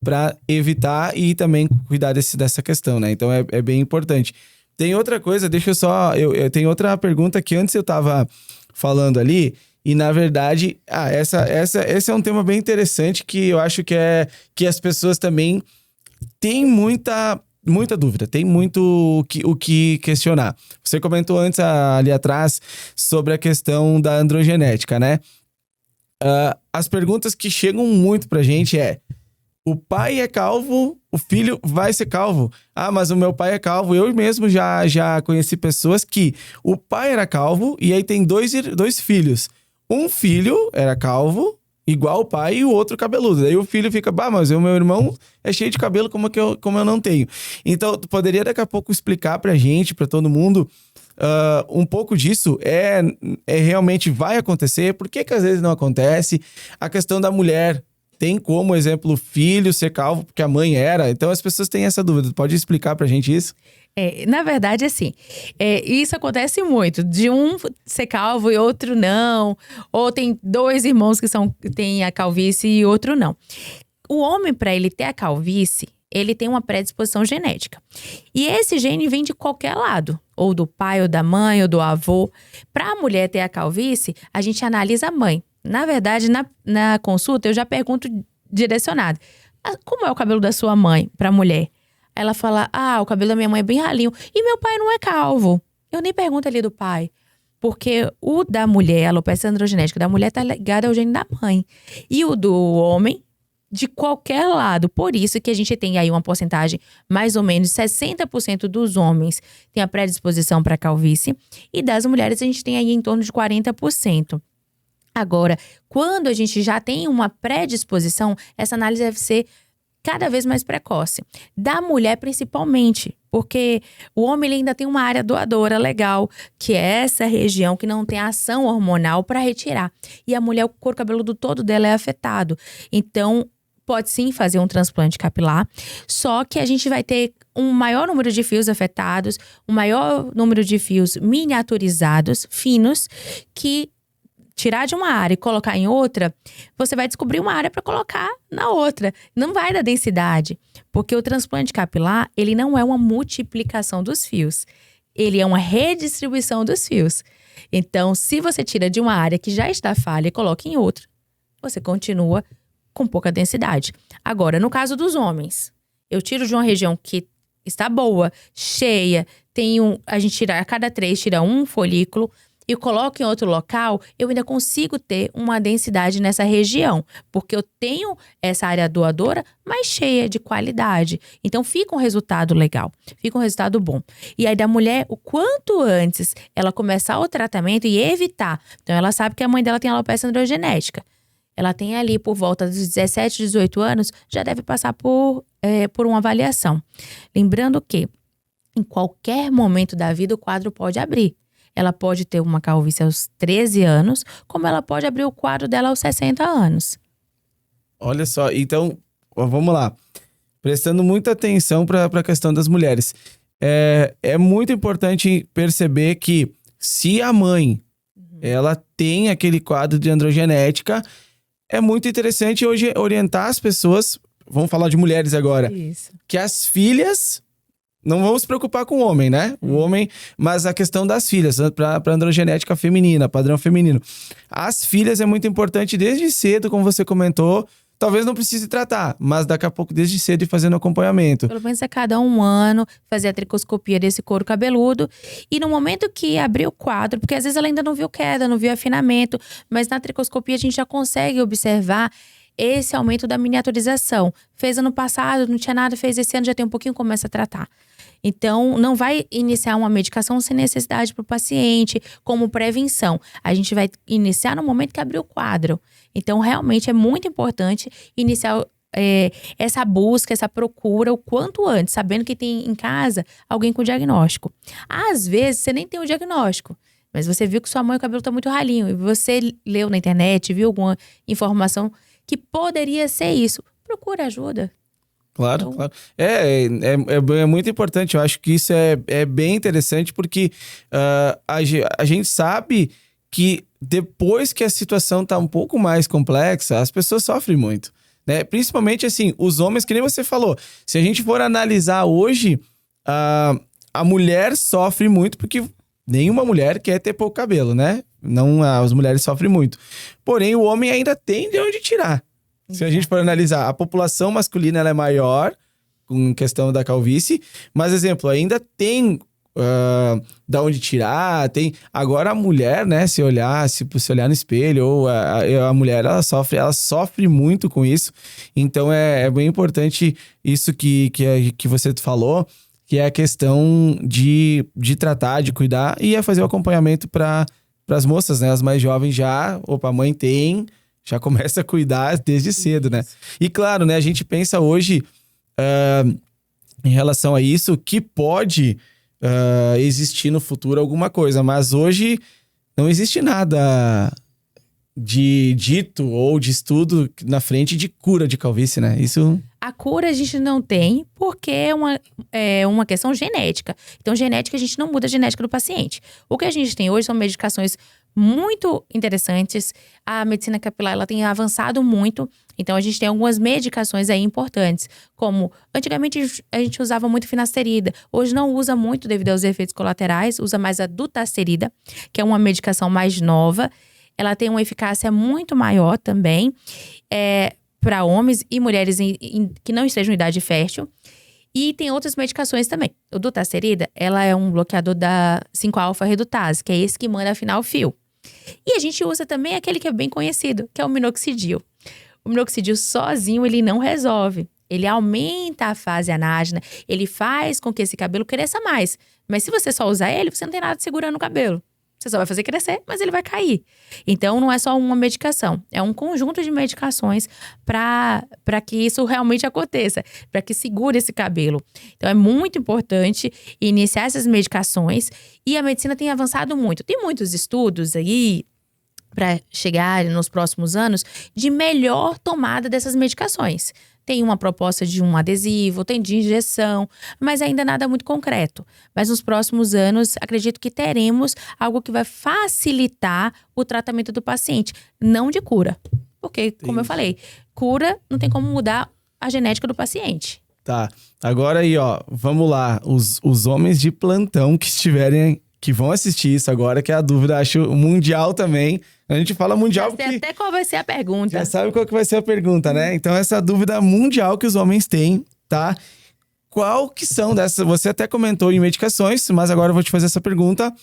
Speaker 1: para evitar e também cuidar dessa questão, né? Então é bem importante. Tem outra coisa, deixa eu só... Eu tenho outra pergunta que antes eu tava falando ali, e na verdade, esse é um tema bem interessante que eu acho que as pessoas também têm muita dúvida, tem muito o que questionar. Você comentou antes ali atrás sobre a questão da androgenética, né? As perguntas que chegam muito pra gente o pai é calvo, o filho vai ser calvo. Mas o meu pai é calvo. Eu mesmo já conheci pessoas que o pai era calvo e aí tem dois filhos. Um filho era calvo, igual o pai, e o outro cabeludo. Aí o filho fica, mas o meu irmão é cheio de cabelo, como eu não tenho? Então, tu poderia daqui a pouco explicar pra gente, pra todo mundo, um pouco disso? Realmente vai acontecer? Por que às vezes não acontece? A questão da mulher... Tem como, exemplo, o filho ser calvo porque a mãe era? Então as pessoas têm essa dúvida. Pode explicar pra gente isso?
Speaker 2: Na verdade, assim, isso acontece muito. De um ser calvo e outro não. Ou tem dois irmãos que têm a calvície e outro não. O homem, para ele ter a calvície, ele tem uma predisposição genética. E esse gene vem de qualquer lado. Ou do pai, ou da mãe, ou do avô. Para a mulher ter a calvície, a gente analisa a mãe. Na verdade, na consulta, eu já pergunto direcionado. Como é o cabelo da sua mãe para a mulher? Ela fala, o cabelo da minha mãe é bem ralinho. E meu pai não é calvo. Eu nem pergunto ali do pai. Porque o da mulher, a alopecia androgenética da mulher tá ligada ao gene da mãe. E o do homem, de qualquer lado. Por isso que a gente tem aí uma porcentagem, mais ou menos 60% dos homens tem a predisposição para calvície. E das mulheres a gente tem aí em torno de 40%. Agora, quando a gente já tem uma predisposição, essa análise deve ser cada vez mais precoce. Da mulher, principalmente, porque o homem ele ainda tem uma área doadora legal, que é essa região que não tem ação hormonal para retirar. E a mulher, o couro cabeludo todo dela é afetado. Então, pode sim fazer um transplante capilar, só que a gente vai ter um maior número de fios afetados, um maior número de fios miniaturizados, finos, que tirar de uma área e colocar em outra, você vai descobrir uma área para colocar na outra. Não vai dar densidade, porque o transplante capilar, ele não é uma multiplicação dos fios. Ele é uma redistribuição dos fios. Então, se você tira de uma área que já está falha e coloca em outra, você continua com pouca densidade. Agora, no caso dos homens, eu tiro de uma região que está boa, cheia, a gente tira a cada 3, tira um folículo, e coloco em outro local, eu ainda consigo ter uma densidade nessa região. Porque eu tenho essa área doadora mais cheia de qualidade. Então, fica um resultado legal. Fica um resultado bom. E aí, da mulher, o quanto antes ela começar o tratamento e evitar. Então, ela sabe que a mãe dela tem alopecia androgenética. Ela tem ali, por volta dos 17, 18 anos, já deve passar por uma avaliação. Lembrando que, em qualquer momento da vida, o quadro pode abrir. Ela pode ter uma calvície aos 13 anos, como ela pode abrir o quadro dela aos 60 anos.
Speaker 1: Olha só, então, vamos lá. Prestando muita atenção para a questão das mulheres. É muito importante perceber que se a mãe ela tem aquele quadro de androgenética, é muito interessante hoje orientar as pessoas, vamos falar de mulheres agora,
Speaker 2: Isso.
Speaker 1: que as filhas... Não vamos se preocupar com o homem, né? O homem, mas a questão das filhas, para androgenética feminina, padrão feminino. As filhas é muito importante desde cedo, como você comentou. Talvez não precise tratar, mas daqui a pouco, desde cedo, ir fazendo acompanhamento.
Speaker 2: Pelo menos a cada 1 ano, fazer a tricoscopia desse couro cabeludo. E no momento que abrir o quadro, porque às vezes ela ainda não viu queda, não viu afinamento, mas na tricoscopia a gente já consegue observar esse aumento da miniaturização. Fez ano passado, não tinha nada, fez esse ano, já tem um pouquinho, começa a tratar. Então, não vai iniciar uma medicação sem necessidade para o paciente, como prevenção. A gente vai iniciar no momento que abrir o quadro. Então, realmente é muito importante iniciar essa busca, essa procura o quanto antes, sabendo que tem em casa alguém com diagnóstico. Às vezes, você nem tem o diagnóstico, mas você viu que sua mãe, o cabelo está muito ralinho, e você leu na internet, viu alguma informação que poderia ser isso. Procura ajuda.
Speaker 1: Claro,
Speaker 2: Então,
Speaker 1: claro. É muito importante. Eu acho que isso é bem interessante porque a gente sabe que depois que a situação tá um pouco mais complexa, as pessoas sofrem muito, né? Principalmente, assim, os homens, que nem você falou. Se a gente for analisar hoje, a mulher sofre muito porque nenhuma mulher quer ter pouco cabelo, né? Não, as mulheres sofrem muito. Porém, o homem ainda tem de onde tirar. Se a gente for analisar, a população masculina ela é maior, com questão da calvície, mas, exemplo, ainda tem da onde tirar, tem... Agora a mulher, né, se olhar no espelho, ou a mulher, ela sofre muito com isso. Então, é bem importante isso que você falou, que é a questão de tratar, de cuidar, e fazer o acompanhamento para as moças, né, as mais jovens já, a mãe tem... Já começa a cuidar desde cedo, né? E claro, né? A gente pensa hoje em relação a isso que pode existir no futuro alguma coisa. Mas hoje não existe nada de dito ou de estudo na frente de cura de calvície, né? Isso...
Speaker 2: A cura a gente não tem porque é uma questão genética. Então, genética, a gente não muda a genética do paciente. O que a gente tem hoje são medicações muito interessantes. A medicina capilar, ela tem avançado muito. Então, a gente tem algumas medicações aí importantes. Como, antigamente, a gente usava muito finasterida. Hoje não usa muito devido aos efeitos colaterais. Usa mais a dutasterida, que é uma medicação mais nova. Ela tem uma eficácia muito maior também. Para homens e mulheres que não estejam em idade fértil. E tem outras medicações também. O dutasterida, ela é um bloqueador da 5-alfa-redutase, que é esse que manda afinar o fio. E a gente usa também aquele que é bem conhecido, que é o minoxidil. O minoxidil sozinho, ele não resolve. Ele aumenta a fase anágena, ele faz com que esse cabelo cresça mais. Mas se você só usar ele, você não tem nada segurando o cabelo. Você só vai fazer crescer, mas ele vai cair. Então, não é só uma medicação. É um conjunto de medicações para que isso realmente aconteça. Para que segure esse cabelo. Então, é muito importante iniciar essas medicações. E a medicina tem avançado muito. Tem muitos estudos aí para chegar nos próximos anos de melhor tomada dessas medicações. Tem uma proposta de um adesivo, tem de injeção, mas ainda nada muito concreto. Mas nos próximos anos, acredito que teremos algo que vai facilitar o tratamento do paciente, não de cura. Porque, como eu falei, cura não tem como mudar a genética do paciente.
Speaker 1: Tá, agora aí, ó, vamos lá. Os homens de plantão que estiverem, que vão assistir isso agora, que é a dúvida, acho, mundial também. A gente fala mundial porque...
Speaker 2: Já sei até qual vai ser a pergunta.
Speaker 1: Já sabe qual que vai ser a pergunta, né? Então, essa dúvida mundial que os homens têm, tá? Qual que são dessas... Você até comentou em medicações, mas agora eu vou te fazer essa pergunta.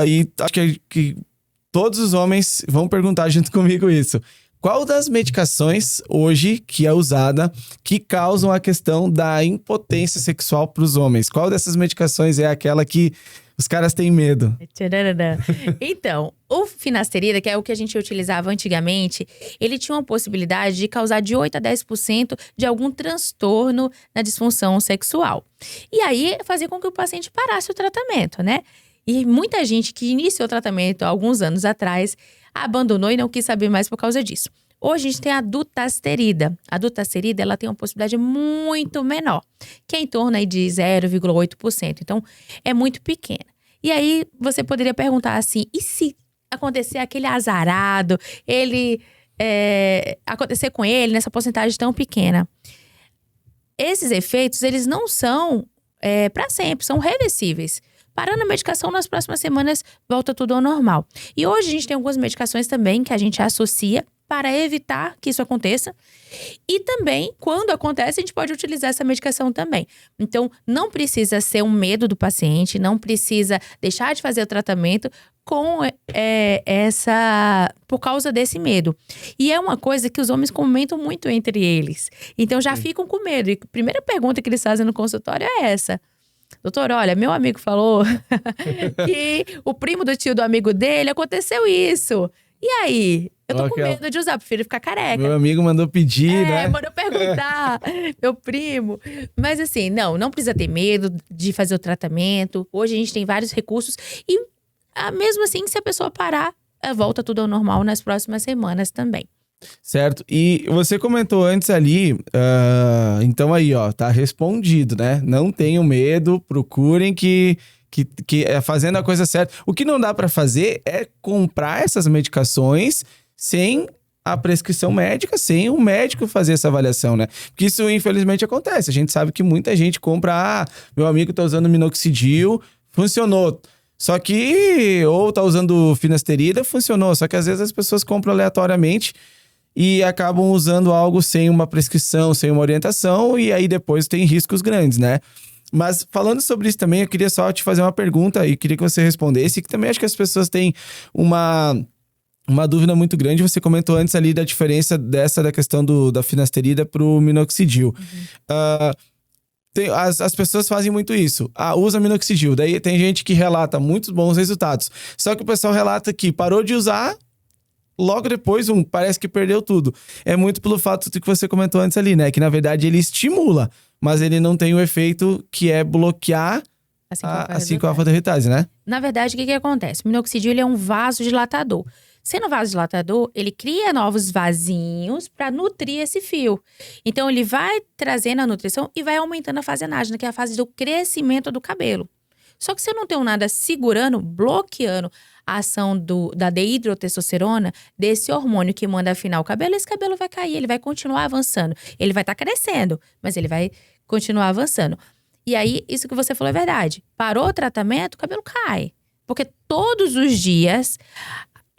Speaker 1: E acho que todos os homens vão perguntar junto comigo isso. Qual das medicações hoje que é usada que causam a questão da impotência sexual para os homens? Qual dessas medicações é aquela que os caras têm medo?
Speaker 2: Então, o finasterida, que é o que a gente utilizava antigamente, ele tinha uma possibilidade de causar de 8 a 10% de algum transtorno na disfunção sexual. E aí, fazia com que o paciente parasse o tratamento, né? E muita gente que iniciou o tratamento há alguns anos atrás abandonou e não quis saber mais por causa disso. Hoje a gente tem a dutasterida. A dutasterida, ela tem uma possibilidade muito menor, que é em torno aí de 0,8%. Então, é muito pequena. E aí, você poderia perguntar assim, e se acontecer aquele azarado, acontecer com ele nessa porcentagem tão pequena? Esses efeitos, eles não são para sempre, são reversíveis. Parando a medicação, nas próximas semanas volta tudo ao normal. E hoje a gente tem algumas medicações também que a gente associa para evitar que isso aconteça. E também, quando acontece, a gente pode utilizar essa medicação também. Então, não precisa ser um medo do paciente, não precisa deixar de fazer o tratamento por causa desse medo. E é uma coisa que os homens comentam muito entre eles. Então, já ficam com medo. E a primeira pergunta que eles fazem no consultório é essa. Doutor, olha, meu amigo falou que o primo do tio do amigo dele aconteceu isso. E aí? Eu tô com medo de usar, prefiro ficar careca.
Speaker 1: Meu amigo mandou pedir, né?
Speaker 2: Mandou perguntar, meu primo. Mas assim, não precisa ter medo de fazer o tratamento. Hoje a gente tem vários recursos. E mesmo assim, se a pessoa parar, volta tudo ao normal nas próximas semanas também.
Speaker 1: Certo. E você comentou antes ali, então aí, ó, tá respondido, né? Não tenham medo, procurem que é fazendo a coisa certa. O que não dá pra fazer é comprar essas medicações sem a prescrição médica, sem o médico fazer essa avaliação, né? Porque isso, infelizmente, acontece. A gente sabe que muita gente compra, meu amigo tá usando minoxidil, funcionou. Só que, ou tá usando finasterida, funcionou. Só que às vezes as pessoas compram aleatoriamente e acabam usando algo sem uma prescrição, sem uma orientação, e aí depois tem riscos grandes, né? Mas falando sobre isso também, eu queria só te fazer uma pergunta e queria que você respondesse, que também acho que as pessoas têm uma dúvida muito grande. Você comentou antes ali da diferença da questão da finasterida pro minoxidil. As pessoas fazem muito isso. Usa minoxidil. Daí tem gente que relata muitos bons resultados. Só que o pessoal relata que parou de usar, logo depois, parece que perdeu tudo. É muito pelo fato de que você comentou antes ali, né? Que na verdade ele estimula, mas ele não tem o efeito que é bloquear a 5-alfa-redutase, né?
Speaker 2: Na verdade, o que acontece? O minoxidil ele é um vasodilatador. Sendo vasodilatador, ele cria novos vasinhos para nutrir esse fio. Então, ele vai trazendo a nutrição e vai aumentando a fasenagem, que é a fase do crescimento do cabelo. Só que se eu não tenho nada segurando, bloqueando a ação da dehidrotestosterona, desse hormônio que manda afinar o cabelo, esse cabelo vai cair, ele vai continuar avançando. Ele vai estar crescendo, mas ele vai continuar avançando. E aí, isso que você falou é verdade. Parou o tratamento, o cabelo cai. Porque todos os dias,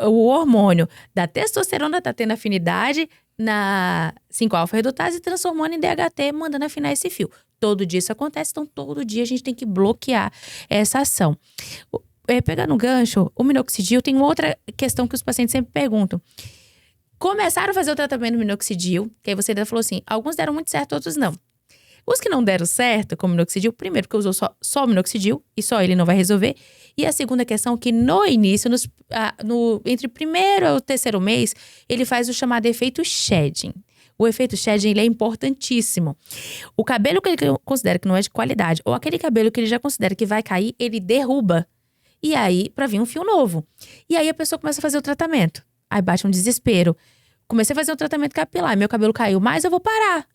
Speaker 2: o hormônio da testosterona está tendo afinidade na 5-alfa-redutase e transformando em DHT, mandando afinar esse fio. Todo dia isso acontece, então todo dia a gente tem que bloquear essa ação. Pegando um gancho, o minoxidil tem outra questão que os pacientes sempre perguntam. Começaram a fazer o tratamento do minoxidil, que aí você ainda falou assim, alguns deram muito certo, outros não. Os que não deram certo com o minoxidil, primeiro porque usou só o minoxidil, e só ele não vai resolver. E a segunda questão que no início, entre o primeiro e o terceiro mês, ele faz o chamado efeito shedding. O efeito shedding, ele é importantíssimo. O cabelo que ele considera que não é de qualidade, ou aquele cabelo que ele já considera que vai cair, ele derruba. E aí, pra vir um fio novo. E aí a pessoa começa a fazer o tratamento. Aí bate um desespero. Comecei a fazer um tratamento capilar, meu cabelo caiu mais, eu vou parar.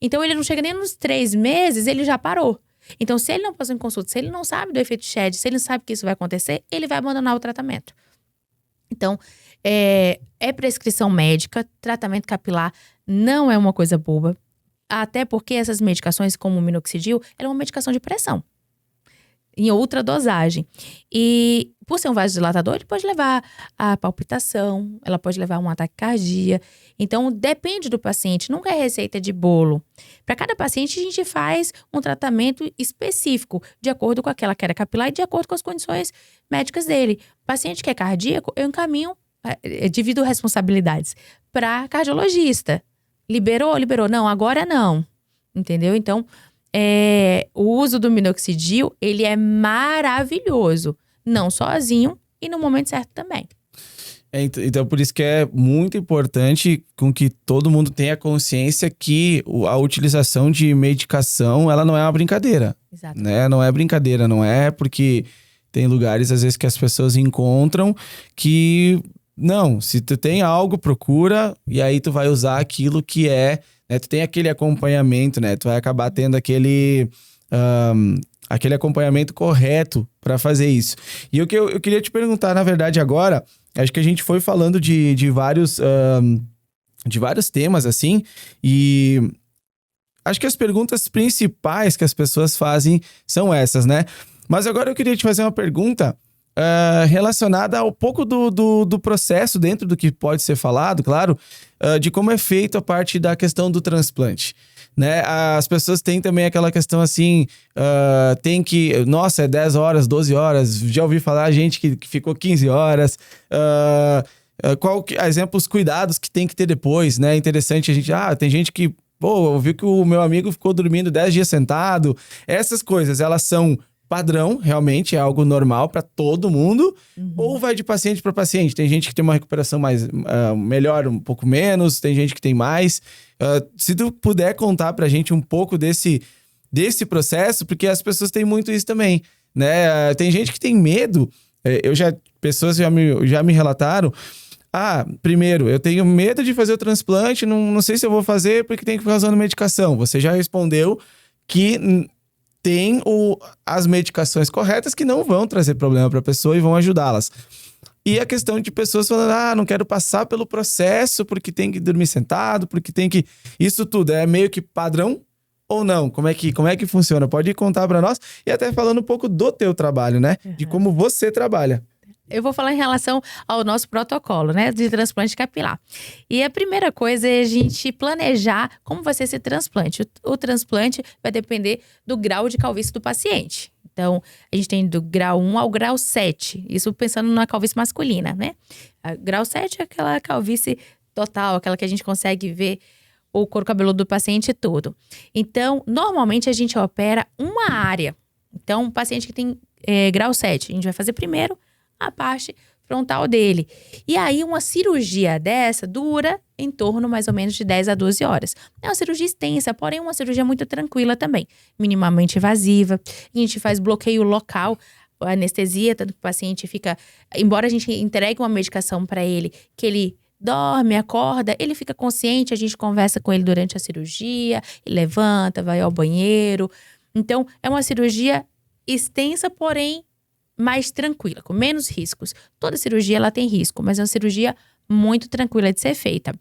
Speaker 2: Então ele não chega nem nos 3 meses, ele já parou. Então se ele não passou em consulta, se ele não sabe do efeito shedding, se ele não sabe que isso vai acontecer, ele vai abandonar o tratamento. Então, é prescrição médica, tratamento capilar não é uma coisa boba. Até porque essas medicações, como o minoxidil, ela é uma medicação de pressão. Em outra dosagem. E por ser um vasodilatador, ele pode levar a palpitação, ela pode levar a um ataque cardíaco. Então, depende do paciente, nunca é receita de bolo. Para cada paciente, a gente faz um tratamento específico, de acordo com aquela queda capilar e de acordo com as condições médicas dele. Paciente que é cardíaco, eu encaminho, divido responsabilidades para cardiologista. Liberou? Não, agora não. Entendeu? Então, o uso do minoxidil, ele é maravilhoso. Não sozinho e no momento certo também.
Speaker 1: Então, por isso que é muito importante com que todo mundo tenha consciência que a utilização de medicação, ela não é uma brincadeira.
Speaker 2: Exato.
Speaker 1: Né? Não é brincadeira, não é porque tem lugares, às vezes, que as pessoas encontram que... Não, se tu tem algo, procura e aí tu vai usar aquilo que é... Né? Tu tem aquele acompanhamento, né? Tu vai acabar tendo aquele acompanhamento correto para fazer isso. E o que eu queria te perguntar, na verdade, agora... Acho que a gente foi falando de vários temas, assim, e acho que as perguntas principais que as pessoas fazem são essas, né? Mas agora eu queria te fazer uma pergunta relacionada ao pouco do processo, dentro do que pode ser falado, claro, de como é feito a parte da questão do transplante. Né? As pessoas têm também aquela questão assim, tem que... Nossa, é 10 horas, 12 horas. Já ouvi falar gente que ficou 15 horas. Exemplo, os cuidados que tem que ter depois, né? Interessante a gente... tem gente que... ouviu que o meu amigo ficou dormindo 10 dias sentado. Essas coisas, elas são padrão, realmente, é algo normal para todo mundo. Ou vai de paciente para paciente? Tem gente que tem uma recuperação mais melhor, um pouco menos. Tem gente que tem mais. Se tu puder contar pra gente um pouco desse processo, porque as pessoas têm muito isso também, né? Tem gente que tem medo. Pessoas já me relataram. Primeiro, eu tenho medo de fazer o transplante, não sei se eu vou fazer porque tem que ficar usando medicação. Você já respondeu que tem as medicações corretas que não vão trazer problema para a pessoa e vão ajudá-las. E a questão de pessoas falando, não quero passar pelo processo porque tem que dormir sentado, porque tem que... Isso tudo é meio que padrão ou não? Como é que funciona? Pode contar para nós e até falando um pouco do teu trabalho, né? De como você trabalha.
Speaker 2: Eu vou falar em relação ao nosso protocolo, né, de transplante capilar. E a primeira coisa é a gente planejar como vai ser esse transplante. O transplante vai depender do grau de calvície do paciente. Então, a gente tem do grau 1 ao grau 7. Isso pensando na calvície masculina, né? Grau 7 é aquela calvície total, aquela que a gente consegue ver o couro cabeludo do paciente todo. Então, normalmente a gente opera uma área. Então, um paciente que tem grau 7, a gente vai fazer primeiro a parte frontal dele. E aí, uma cirurgia dessa dura em torno mais ou menos de 10 a 12 horas. É uma cirurgia extensa, porém uma cirurgia muito tranquila também. Minimamente invasiva. A gente faz bloqueio local. anestesia, tanto que o paciente fica… Embora a gente entregue uma medicação para ele, que ele dorme, acorda, ele fica consciente, a gente conversa com ele durante a cirurgia, ele levanta, vai ao banheiro. Então, é uma cirurgia extensa, porém mais tranquila, com menos riscos. Toda cirurgia ela tem risco, mas é uma cirurgia muito tranquila de ser feita.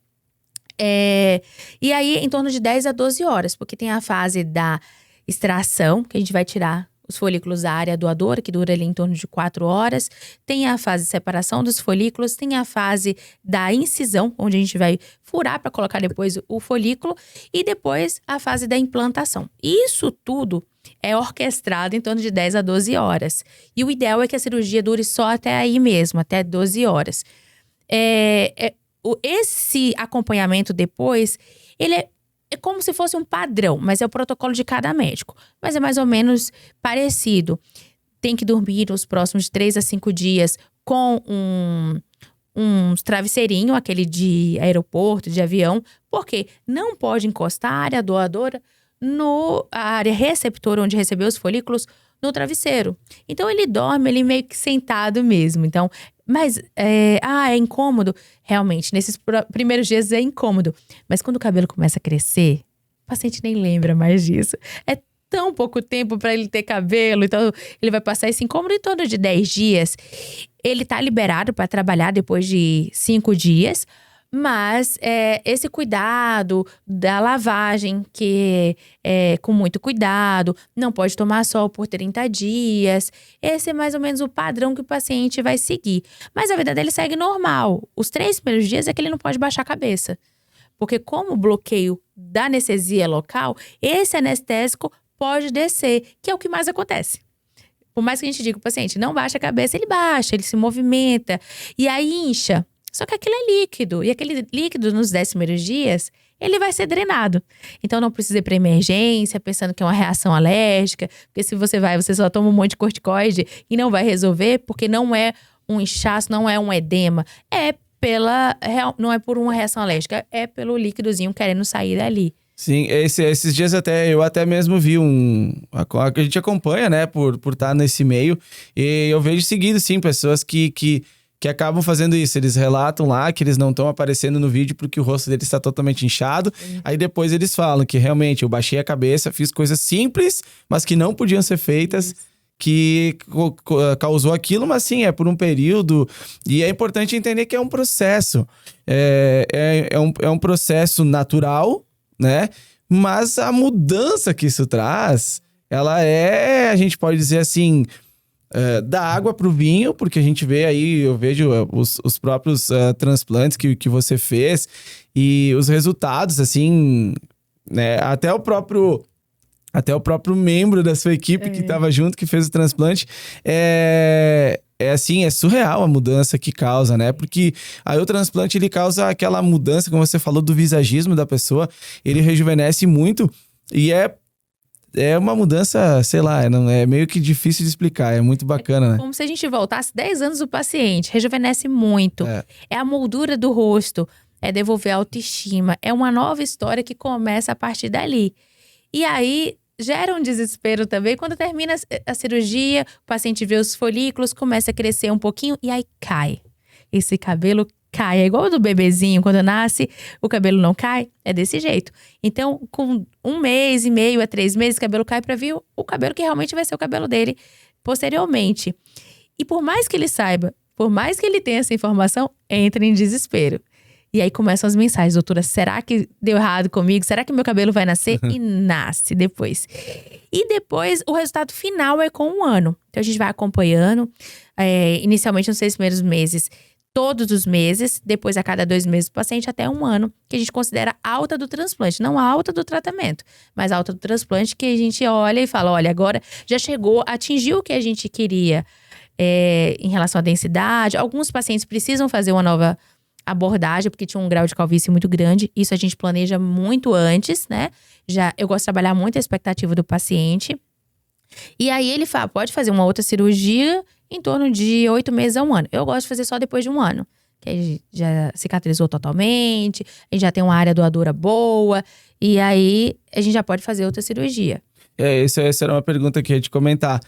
Speaker 2: E aí, em torno de 10 a 12 horas, porque tem a fase da extração, que a gente vai tirar os folículos da área doadora, que dura ali em torno de 4 horas. Tem a fase de separação dos folículos, tem a fase da incisão, onde a gente vai furar para colocar depois o folículo, e depois a fase da implantação. Isso tudo é orquestrado em torno de 10 a 12 horas. E o ideal é que a cirurgia dure só até aí mesmo, até 12 horas. Esse acompanhamento depois, ele é como se fosse um padrão, mas é o protocolo de cada médico. Mas é mais ou menos parecido. Tem que dormir os próximos 3 a 5 dias com um travesseirinho, aquele de aeroporto, de avião, porque não pode encostar a área doadora a área receptora, onde recebeu os folículos, no travesseiro. Então, ele dorme ali meio que sentado mesmo. Então, mas, é incômodo? Realmente, nesses primeiros dias é incômodo. Mas quando o cabelo começa a crescer, o paciente nem lembra mais disso. É tão pouco tempo para ele ter cabelo, então ele vai passar esse incômodo em torno de 10 dias. Ele tá liberado para trabalhar depois de 5 dias, mas esse cuidado da lavagem, que é com muito cuidado, não pode tomar sol por 30 dias. Esse é mais ou menos o padrão que o paciente vai seguir. Mas a vida dele segue normal. Os 3 primeiros dias é que ele não pode baixar a cabeça. Porque como o bloqueio da anestesia local, esse anestésico pode descer, que é o que mais acontece. Por mais que a gente diga que o paciente não baixa a cabeça, ele baixa, ele se movimenta e aí incha. Só que aquilo é líquido. E aquele líquido, nos 10 primeiros dias, ele vai ser drenado. Então, não precisa ir para emergência, pensando que é uma reação alérgica. Porque se você só toma um monte de corticoide e não vai resolver, porque não é um inchaço, não é um edema. Não é por uma reação alérgica, é pelo líquidozinho querendo sair dali.
Speaker 1: Sim, esses dias eu até mesmo vi a gente acompanha, né, por estar nesse meio. E eu vejo seguido, sim, pessoas que acabam fazendo isso. Eles relatam lá que eles não estão aparecendo no vídeo porque o rosto deles está totalmente inchado. Aí depois eles falam que realmente eu baixei a cabeça, fiz coisas simples, mas que não podiam ser feitas, que causou aquilo, mas sim, é por um período. E é importante entender que é um processo. É um processo natural, né? Mas a mudança que isso traz, a gente pode dizer assim… da água pro vinho, porque a gente vê aí, eu vejo os próprios transplantes que você fez e os resultados, assim, né? Até o próprio membro da sua equipe que estava junto, que fez o transplante, assim, é surreal a mudança que causa, né? Porque aí o transplante, ele causa aquela mudança, como você falou, do visagismo da pessoa, ele rejuvenesce muito e é uma mudança, sei lá, é meio que difícil de explicar, é muito bacana, né?
Speaker 2: Como se a gente voltasse 10 anos do paciente, rejuvenesce muito. É a moldura do rosto, é devolver a autoestima, é uma nova história que começa a partir dali. E aí, gera um desespero também, quando termina a cirurgia, o paciente vê os folículos, começa a crescer um pouquinho e aí cai. Esse cabelo cai, é igual o do bebezinho, quando nasce, o cabelo não cai, é desse jeito. Então, com 1 mês e meio a 3 meses, o cabelo cai pra vir o cabelo que realmente vai ser o cabelo dele posteriormente. E por mais que ele saiba, por mais que ele tenha essa informação, entra em desespero. E aí começam as mensagens: doutora, será que deu errado comigo? Será que meu cabelo vai nascer? E nasce depois. E depois, o resultado final é com 1 ano. Então, a gente vai acompanhando, inicialmente nos 6 primeiros meses, todos os meses, depois a cada 2 meses do paciente, até 1 ano, que a gente considera alta do transplante. Não a alta do tratamento, mas a alta do transplante, que a gente olha e fala: olha, agora já atingiu o que a gente queria em relação à densidade. Alguns pacientes precisam fazer uma nova abordagem, porque tinha um grau de calvície muito grande. Isso a gente planeja muito antes, né? Eu gosto de trabalhar muito a expectativa do paciente. E aí ele fala, pode fazer uma outra cirurgia em torno de 8 meses a 1 ano. Eu gosto de fazer só depois de 1 ano. Que aí já cicatrizou totalmente, a gente já tem uma área doadora boa. E aí a gente já pode fazer outra cirurgia.
Speaker 1: Essa era uma pergunta que eu ia te comentar.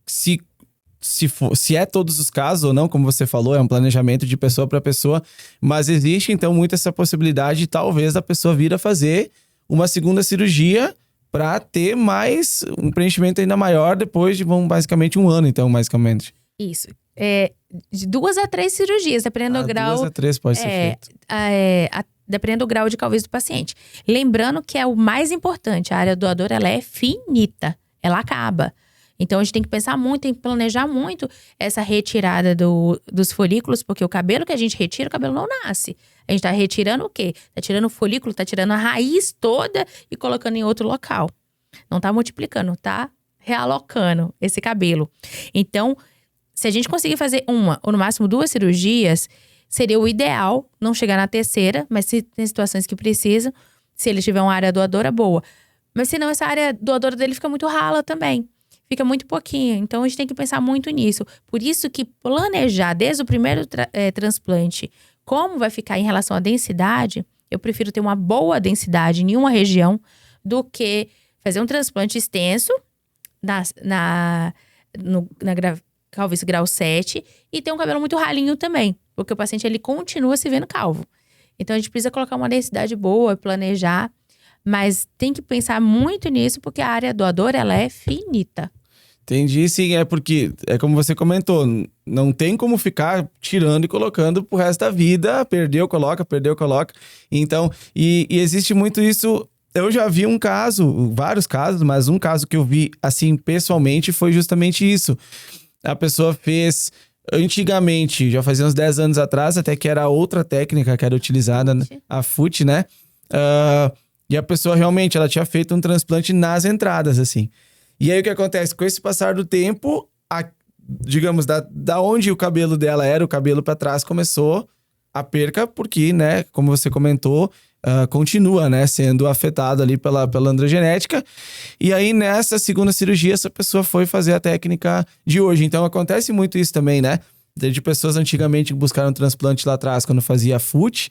Speaker 1: se é todos os casos ou não, como você falou, é um planejamento de pessoa para pessoa, mas existe então muito essa possibilidade de talvez a pessoa vir a fazer uma segunda cirurgia para ter mais um preenchimento ainda maior depois de basicamente um ano, então, basicamente.
Speaker 2: Isso. De 2 a 3 cirurgias, dependendo do grau.
Speaker 1: 2 a 3 pode ser feito.
Speaker 2: Dependendo do grau de calvície do paciente. Lembrando que é o mais importante, a área doadora, ela é finita, ela acaba. Então, a gente tem que pensar muito, tem que planejar muito essa retirada dos folículos, porque o cabelo que a gente retira, o cabelo não nasce. A gente tá retirando o quê? Tá tirando o folículo, tá tirando a raiz toda e colocando em outro local. Não tá multiplicando, tá realocando esse cabelo. Então, se a gente conseguir fazer 1 ou no máximo 2 cirurgias, seria o ideal não chegar na terceira, mas se tem situações que precisam, se ele tiver uma área doadora boa. Mas senão essa área doadora dele fica muito rala também. Fica muito pouquinho. Então a gente tem que pensar muito nisso. Por isso que planejar desde o primeiro transplante como vai ficar em relação à densidade, eu prefiro ter uma boa densidade em uma região do que fazer um transplante extenso na calvície grau 7 e ter um cabelo muito ralinho também. Porque o paciente, ele continua se vendo calvo. Então, a gente precisa colocar uma densidade boa, planejar. Mas tem que pensar muito nisso, porque a área doadora, ela é finita.
Speaker 1: Entendi, sim. É porque, é como você comentou, não tem como ficar tirando e colocando pro resto da vida. Perdeu, coloca. Então, e existe muito isso. Eu já vi um caso, vários casos, mas um caso que eu vi, assim, pessoalmente, foi justamente isso. A pessoa fez... Antigamente, já fazia uns 10 anos atrás, até que era outra técnica que era utilizada, a FUT, né? E a pessoa realmente, ela tinha feito um transplante nas entradas, assim. E aí o que acontece? Com esse passar do tempo, digamos, da onde o cabelo dela era, o cabelo para trás, começou a perca, porque, né, como você comentou, continua, né, sendo afetado ali pela androgenética. E aí, nessa segunda cirurgia, essa pessoa foi fazer a técnica de hoje. Então, acontece muito isso também, né? De pessoas antigamente que buscaram transplante lá atrás, quando fazia a FUT.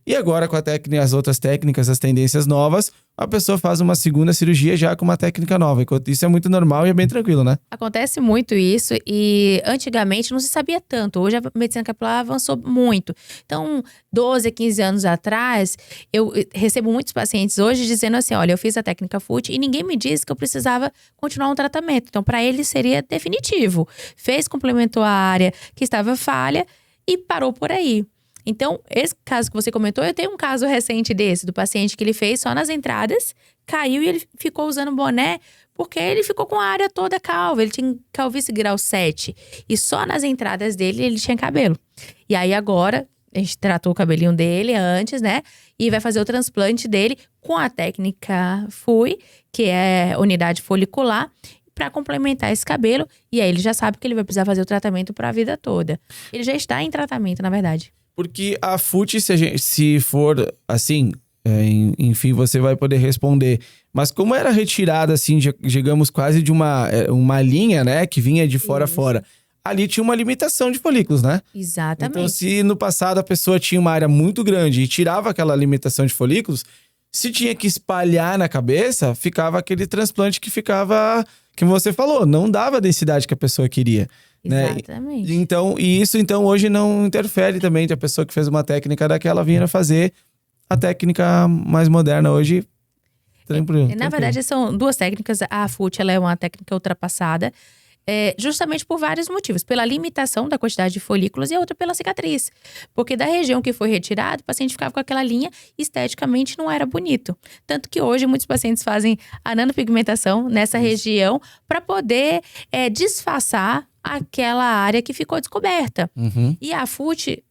Speaker 1: E agora, com as outras técnicas, as tendências novas, a pessoa faz uma segunda cirurgia já com uma técnica nova. Isso é muito normal e é bem tranquilo, né?
Speaker 2: Acontece muito isso e antigamente não se sabia tanto. Hoje a medicina capilar avançou muito. Então, 12 a 15 anos atrás, eu recebo muitos pacientes hoje dizendo assim, olha, eu fiz a técnica FUT e ninguém me disse que eu precisava continuar um tratamento. Então, para ele seria definitivo. Fez, complementou a área que estava falha e parou por aí. Então, esse caso que você comentou, eu tenho um caso recente desse, do paciente que ele fez só nas entradas, caiu e ele ficou usando boné, porque ele ficou com a área toda calva, ele tinha calvície grau 7, e só nas entradas dele ele tinha cabelo. E aí agora, a gente tratou o cabelinho dele antes, né, e vai fazer o transplante dele com a técnica FUI, que é unidade folicular, para complementar esse cabelo, e aí ele já sabe que ele vai precisar fazer o tratamento para a vida toda. Ele já está em tratamento, na verdade.
Speaker 1: Porque a FUT, se for assim, enfim, você vai poder responder. Mas como era retirada, assim, digamos, quase de uma linha, né? Que vinha de fora a fora. Ali tinha uma limitação de folículos, né?
Speaker 2: Exatamente.
Speaker 1: Então, se no passado a pessoa tinha uma área muito grande e tirava aquela limitação de folículos, se tinha que espalhar na cabeça, ficava aquele transplante que ficava... Que você falou, não dava a densidade que a pessoa queria.
Speaker 2: Exatamente.
Speaker 1: Né? Então, isso hoje não interfere também de a pessoa que fez uma técnica daquela vir a fazer a técnica mais moderna hoje. Tranquilo.
Speaker 2: Na verdade, são 2 técnicas. A FUT, ela é uma técnica ultrapassada. Justamente por vários motivos. Pela limitação da quantidade de folículos e a outra pela cicatriz. Porque da região que foi retirada, o paciente ficava com aquela linha, esteticamente não era bonito. Tanto que hoje muitos pacientes fazem a nanopigmentação nessa região para poder disfarçar aquela área que ficou descoberta.
Speaker 1: Uhum.
Speaker 2: E a FUT,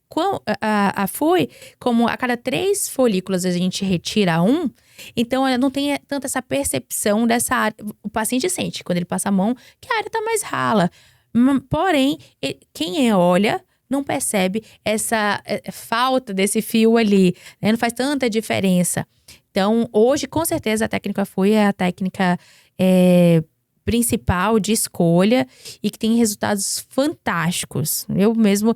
Speaker 2: a FUI, como a cada 3 folículos a gente retira 1, então ela não tem tanta essa percepção dessa área. O paciente sente, quando ele passa a mão, que a área tá mais rala. Porém, quem olha não percebe essa falta desse fio ali, né? Não faz tanta diferença. Então, hoje, com certeza, a técnica FUI é a técnica principal de escolha e que tem resultados fantásticos. Eu mesmo,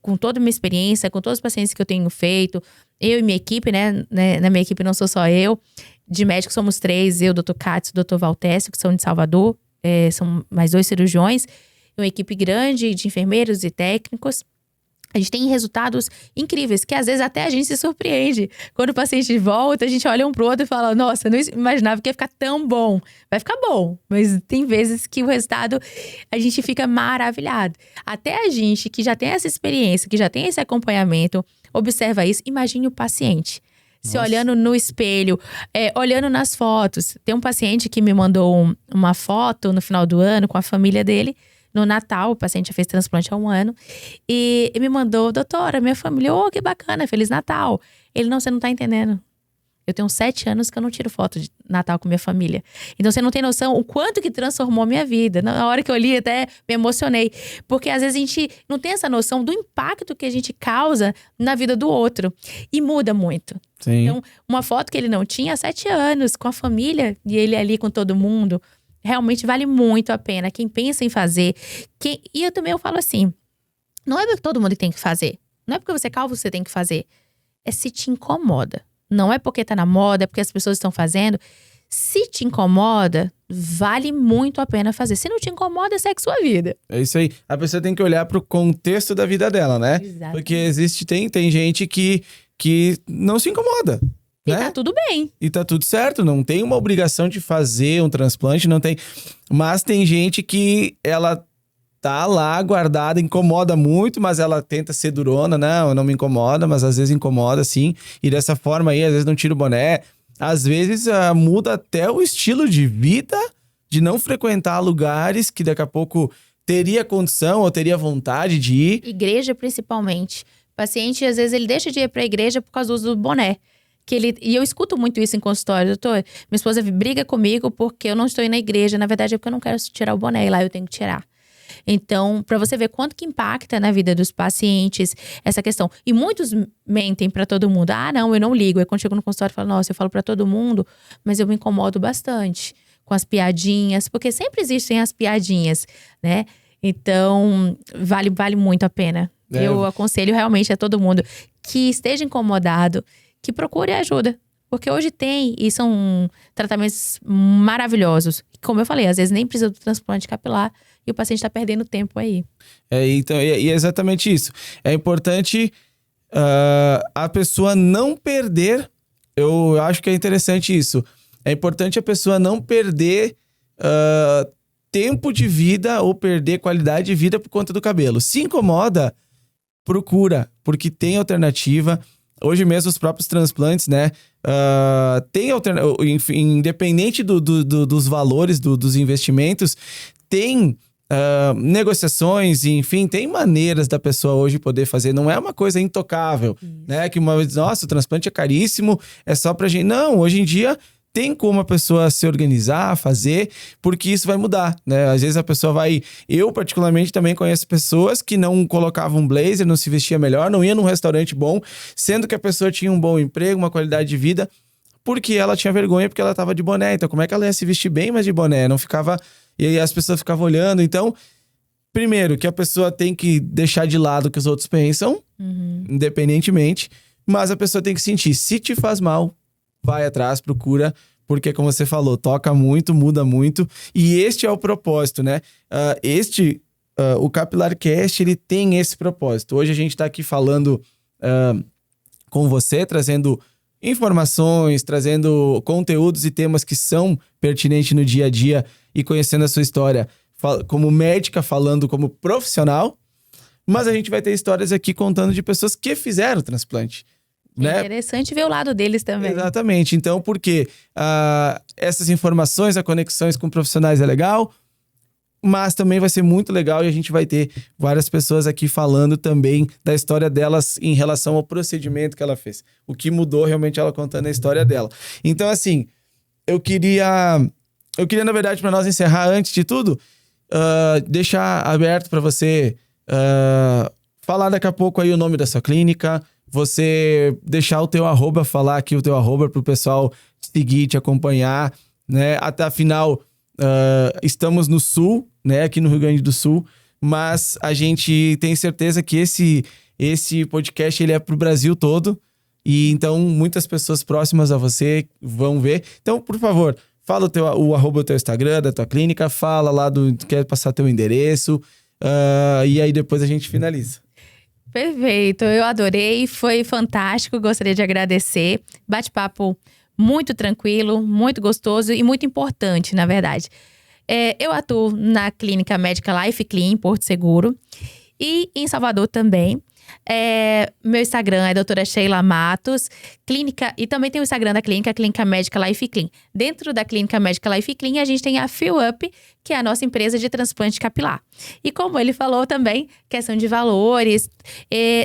Speaker 2: com toda a minha experiência, com todos os pacientes que eu tenho feito, eu e minha equipe, né? Na minha equipe não sou só eu, de médicos somos 3, eu, Dr. Katz, Dr. Valtécio, que são de Salvador, são mais 2 cirurgiões, uma equipe grande de enfermeiros e técnicos. A gente tem resultados incríveis, que às vezes até a gente se surpreende. Quando o paciente volta, a gente olha um pro outro e fala, nossa, não imaginava que ia ficar tão bom. Vai ficar bom, mas tem vezes que o resultado, a gente fica maravilhado. Até a gente que já tem essa experiência, que já tem esse acompanhamento, observa isso, imagine o paciente. Se olhando no espelho, olhando nas fotos. Tem um paciente que me mandou uma foto no final do ano com a família dele, no Natal. O paciente já fez transplante há 1 ano. E me mandou, doutora, minha família, que bacana, Feliz Natal. Ele, não, você não tá entendendo. Eu tenho 7 anos que eu não tiro foto de Natal com minha família. Então você não tem noção o quanto que transformou a minha vida. Na hora que eu li, até me emocionei. Porque às vezes a gente não tem essa noção do impacto que a gente causa na vida do outro. E muda muito.
Speaker 1: Sim.
Speaker 2: Então, uma foto que ele não tinha há 7 anos, com a família, e ele ali com todo mundo, realmente vale muito a pena. Quem pensa em fazer. E eu falo assim, não é porque todo mundo tem que fazer. Não é porque você é calvo que você tem que fazer. É se te incomoda. Não é porque tá na moda, é porque as pessoas estão fazendo. Se te incomoda, vale muito a pena fazer. Se não te incomoda, segue sua vida.
Speaker 1: É isso aí. A pessoa tem que olhar pro contexto da vida dela, né?
Speaker 2: Exatamente.
Speaker 1: Porque tem gente que não se incomoda.
Speaker 2: E
Speaker 1: né?
Speaker 2: tá tudo bem.
Speaker 1: E tá tudo certo, não tem uma obrigação de fazer um transplante, não tem. Mas tem gente que ela tá lá guardada, incomoda muito, mas ela tenta ser durona. Não me incomoda, mas às vezes incomoda, sim. E dessa forma aí, às vezes não tira o boné. Às vezes muda até o estilo de vida, de não frequentar lugares que daqui a pouco teria condição ou teria vontade de ir.
Speaker 2: Igreja, principalmente. O paciente, às vezes, ele deixa de ir pra igreja por causa do uso do boné. E eu escuto muito isso em consultório. Doutor, minha esposa briga comigo porque eu não estou indo na igreja. Na verdade, é porque eu não quero tirar o boné. E lá eu tenho que tirar. Então, para você ver quanto que impacta na vida dos pacientes essa questão. E muitos mentem para todo mundo. Não, eu não ligo. Aí quando chego no consultório, eu falo, nossa, eu falo para todo mundo, mas eu me incomodo bastante com as piadinhas, porque sempre existem as piadinhas, né? Então, vale muito a pena. Eu aconselho realmente a todo mundo que esteja incomodado, que procure ajuda. Porque hoje tem, e são tratamentos maravilhosos. Como eu falei, às vezes nem precisa do transplante capilar e o paciente está perdendo tempo aí.
Speaker 1: Então, é exatamente isso. É importante a pessoa não perder, eu acho que é interessante isso. É importante a pessoa não perder tempo de vida ou perder qualidade de vida por conta do cabelo. Se incomoda, procura, porque tem alternativa. Hoje mesmo os próprios transplantes, né? Tem independente dos valores dos investimentos, tem negociações, enfim, tem maneiras da pessoa hoje poder fazer. Não é uma coisa intocável, né? Que uma vez, nossa, o transplante é caríssimo, é só pra gente. Não, hoje em dia tem como a pessoa se organizar, fazer, porque isso vai mudar, né? Às vezes a pessoa vai... Eu, particularmente, também conheço pessoas que não colocavam blazer, não se vestia melhor, não ia num restaurante bom, sendo que a pessoa tinha um bom emprego, uma qualidade de vida, porque ela tinha vergonha, porque ela tava de boné. Então, como é que ela ia se vestir bem, mas de boné? Não ficava... E aí as pessoas ficavam olhando. Então, primeiro, que a pessoa tem que deixar de lado o que os outros pensam, independentemente, mas a pessoa tem que sentir. Se te faz mal, vai atrás, procura, porque como você falou, toca muito, muda muito, e este é o propósito, né? O CapillarCast, ele tem esse propósito. Hoje a gente tá aqui falando com você, trazendo informações, trazendo conteúdos e temas que são pertinentes no dia a dia e conhecendo a sua história como médica, falando como profissional, mas a gente vai ter histórias aqui contando de pessoas que fizeram transplante.
Speaker 2: É interessante ver o lado deles também.
Speaker 1: Exatamente. Então, porque essas informações, as conexões com profissionais é legal, mas também vai ser muito legal e a gente vai ter várias pessoas aqui falando também da história delas em relação ao procedimento que ela fez. O que mudou realmente ela contando a história dela. Então, assim, eu queria na verdade, para nós encerrar, antes de tudo, deixar aberto para você falar daqui a pouco aí o nome da sua clínica, você deixar o teu arroba, falar aqui o teu arroba pro pessoal te seguir, te acompanhar, né? Até afinal, estamos no Sul, né? Aqui no Rio Grande do Sul, mas a gente tem certeza que esse podcast ele é pro Brasil todo, e então muitas pessoas próximas a você vão ver. Então, por favor, Fala o arroba do teu Instagram, da tua clínica, fala lá quer passar teu endereço, e aí depois a gente finaliza.
Speaker 2: Perfeito, eu adorei, foi fantástico, gostaria de agradecer. Bate-papo muito tranquilo, muito gostoso e muito importante, na verdade. Eu atuo na clínica médica Life Clean, em Porto Seguro, e em Salvador também. Meu Instagram é doutora Sheila Matos, clínica, e também tem o Instagram da clínica, Clínica Médica Life Clean. Dentro da Clínica Médica Life Clean, a gente tem a Fill Up, que é a nossa empresa de transplante capilar. E como ele falou também, questão de valores,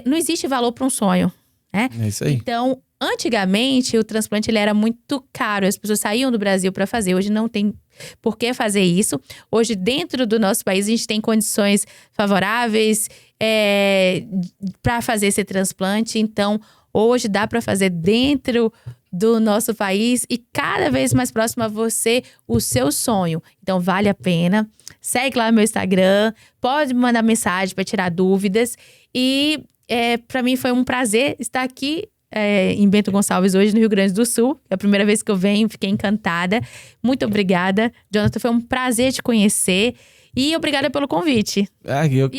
Speaker 2: não existe valor para um sonho, né?
Speaker 1: É isso aí.
Speaker 2: Então, antigamente, o transplante ele era muito caro, as pessoas saíam do Brasil para fazer, hoje não tem por que fazer isso. Hoje, dentro do nosso país, a gente tem condições favoráveis para fazer esse transplante. Então, hoje dá para fazer dentro do nosso país e cada vez mais próximo a você, o seu sonho. Então, vale a pena. Segue lá no meu Instagram, pode me mandar mensagem para tirar dúvidas. E para mim foi um prazer estar aqui em Bento Gonçalves hoje, no Rio Grande do Sul. É a primeira vez que eu venho, fiquei encantada. Muito obrigada, Jonathan, foi um prazer te conhecer. E obrigada pelo convite.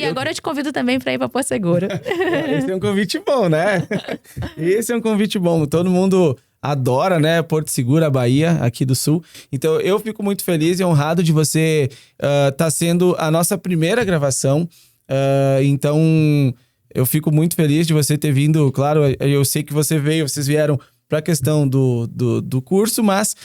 Speaker 2: Agora eu te convido também para ir para Porto Seguro.
Speaker 1: Esse é um convite bom, né? Esse é um convite bom. Todo mundo adora, né? Porto Seguro, a Bahia, aqui do Sul. Então, eu fico muito feliz e honrado de você tá sendo a nossa primeira gravação. Então, eu fico muito feliz de você ter vindo. Claro, eu sei que vocês vieram para a questão do curso, mas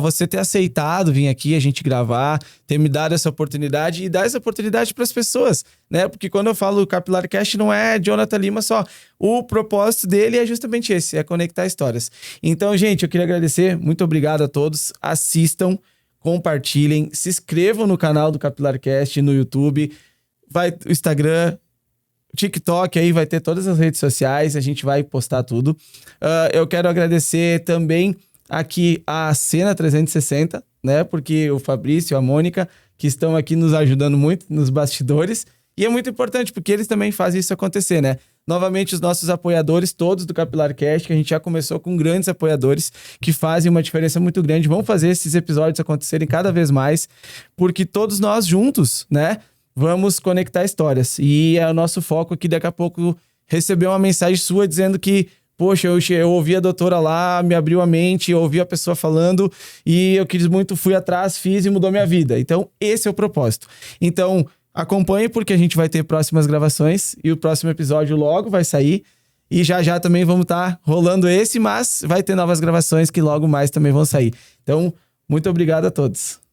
Speaker 1: você ter aceitado vir aqui, a gente gravar, ter me dado essa oportunidade e dar essa oportunidade para as pessoas, né? Porque quando eu falo Capillar Cast, não é Jonathan Lima só. O propósito dele é justamente esse, é conectar histórias. Então, gente, eu queria agradecer. Muito obrigado a todos. Assistam, compartilhem, se inscrevam no canal do Capillar Cast no YouTube, o Instagram, TikTok, aí vai ter todas as redes sociais, a gente vai postar tudo. Eu quero agradecer também aqui a Cena 360, né? Porque o Fabrício e a Mônica, que estão aqui nos ajudando muito nos bastidores. E é muito importante, porque eles também fazem isso acontecer, né? Novamente, os nossos apoiadores, todos do Capillar Cast, que a gente já começou com grandes apoiadores, que fazem uma diferença muito grande. Vão fazer esses episódios acontecerem cada vez mais, porque todos nós juntos, né? Vamos conectar histórias. E é o nosso foco aqui, daqui a pouco, receber uma mensagem sua dizendo que, poxa, eu ouvi a doutora lá, me abriu a mente, eu ouvi a pessoa falando e eu quis muito, fui atrás, fiz e mudou minha vida. Então, esse é o propósito. Então, acompanhe porque a gente vai ter próximas gravações e o próximo episódio logo vai sair. E já também vamos estar rolando esse, mas vai ter novas gravações que logo mais também vão sair. Então, muito obrigado a todos.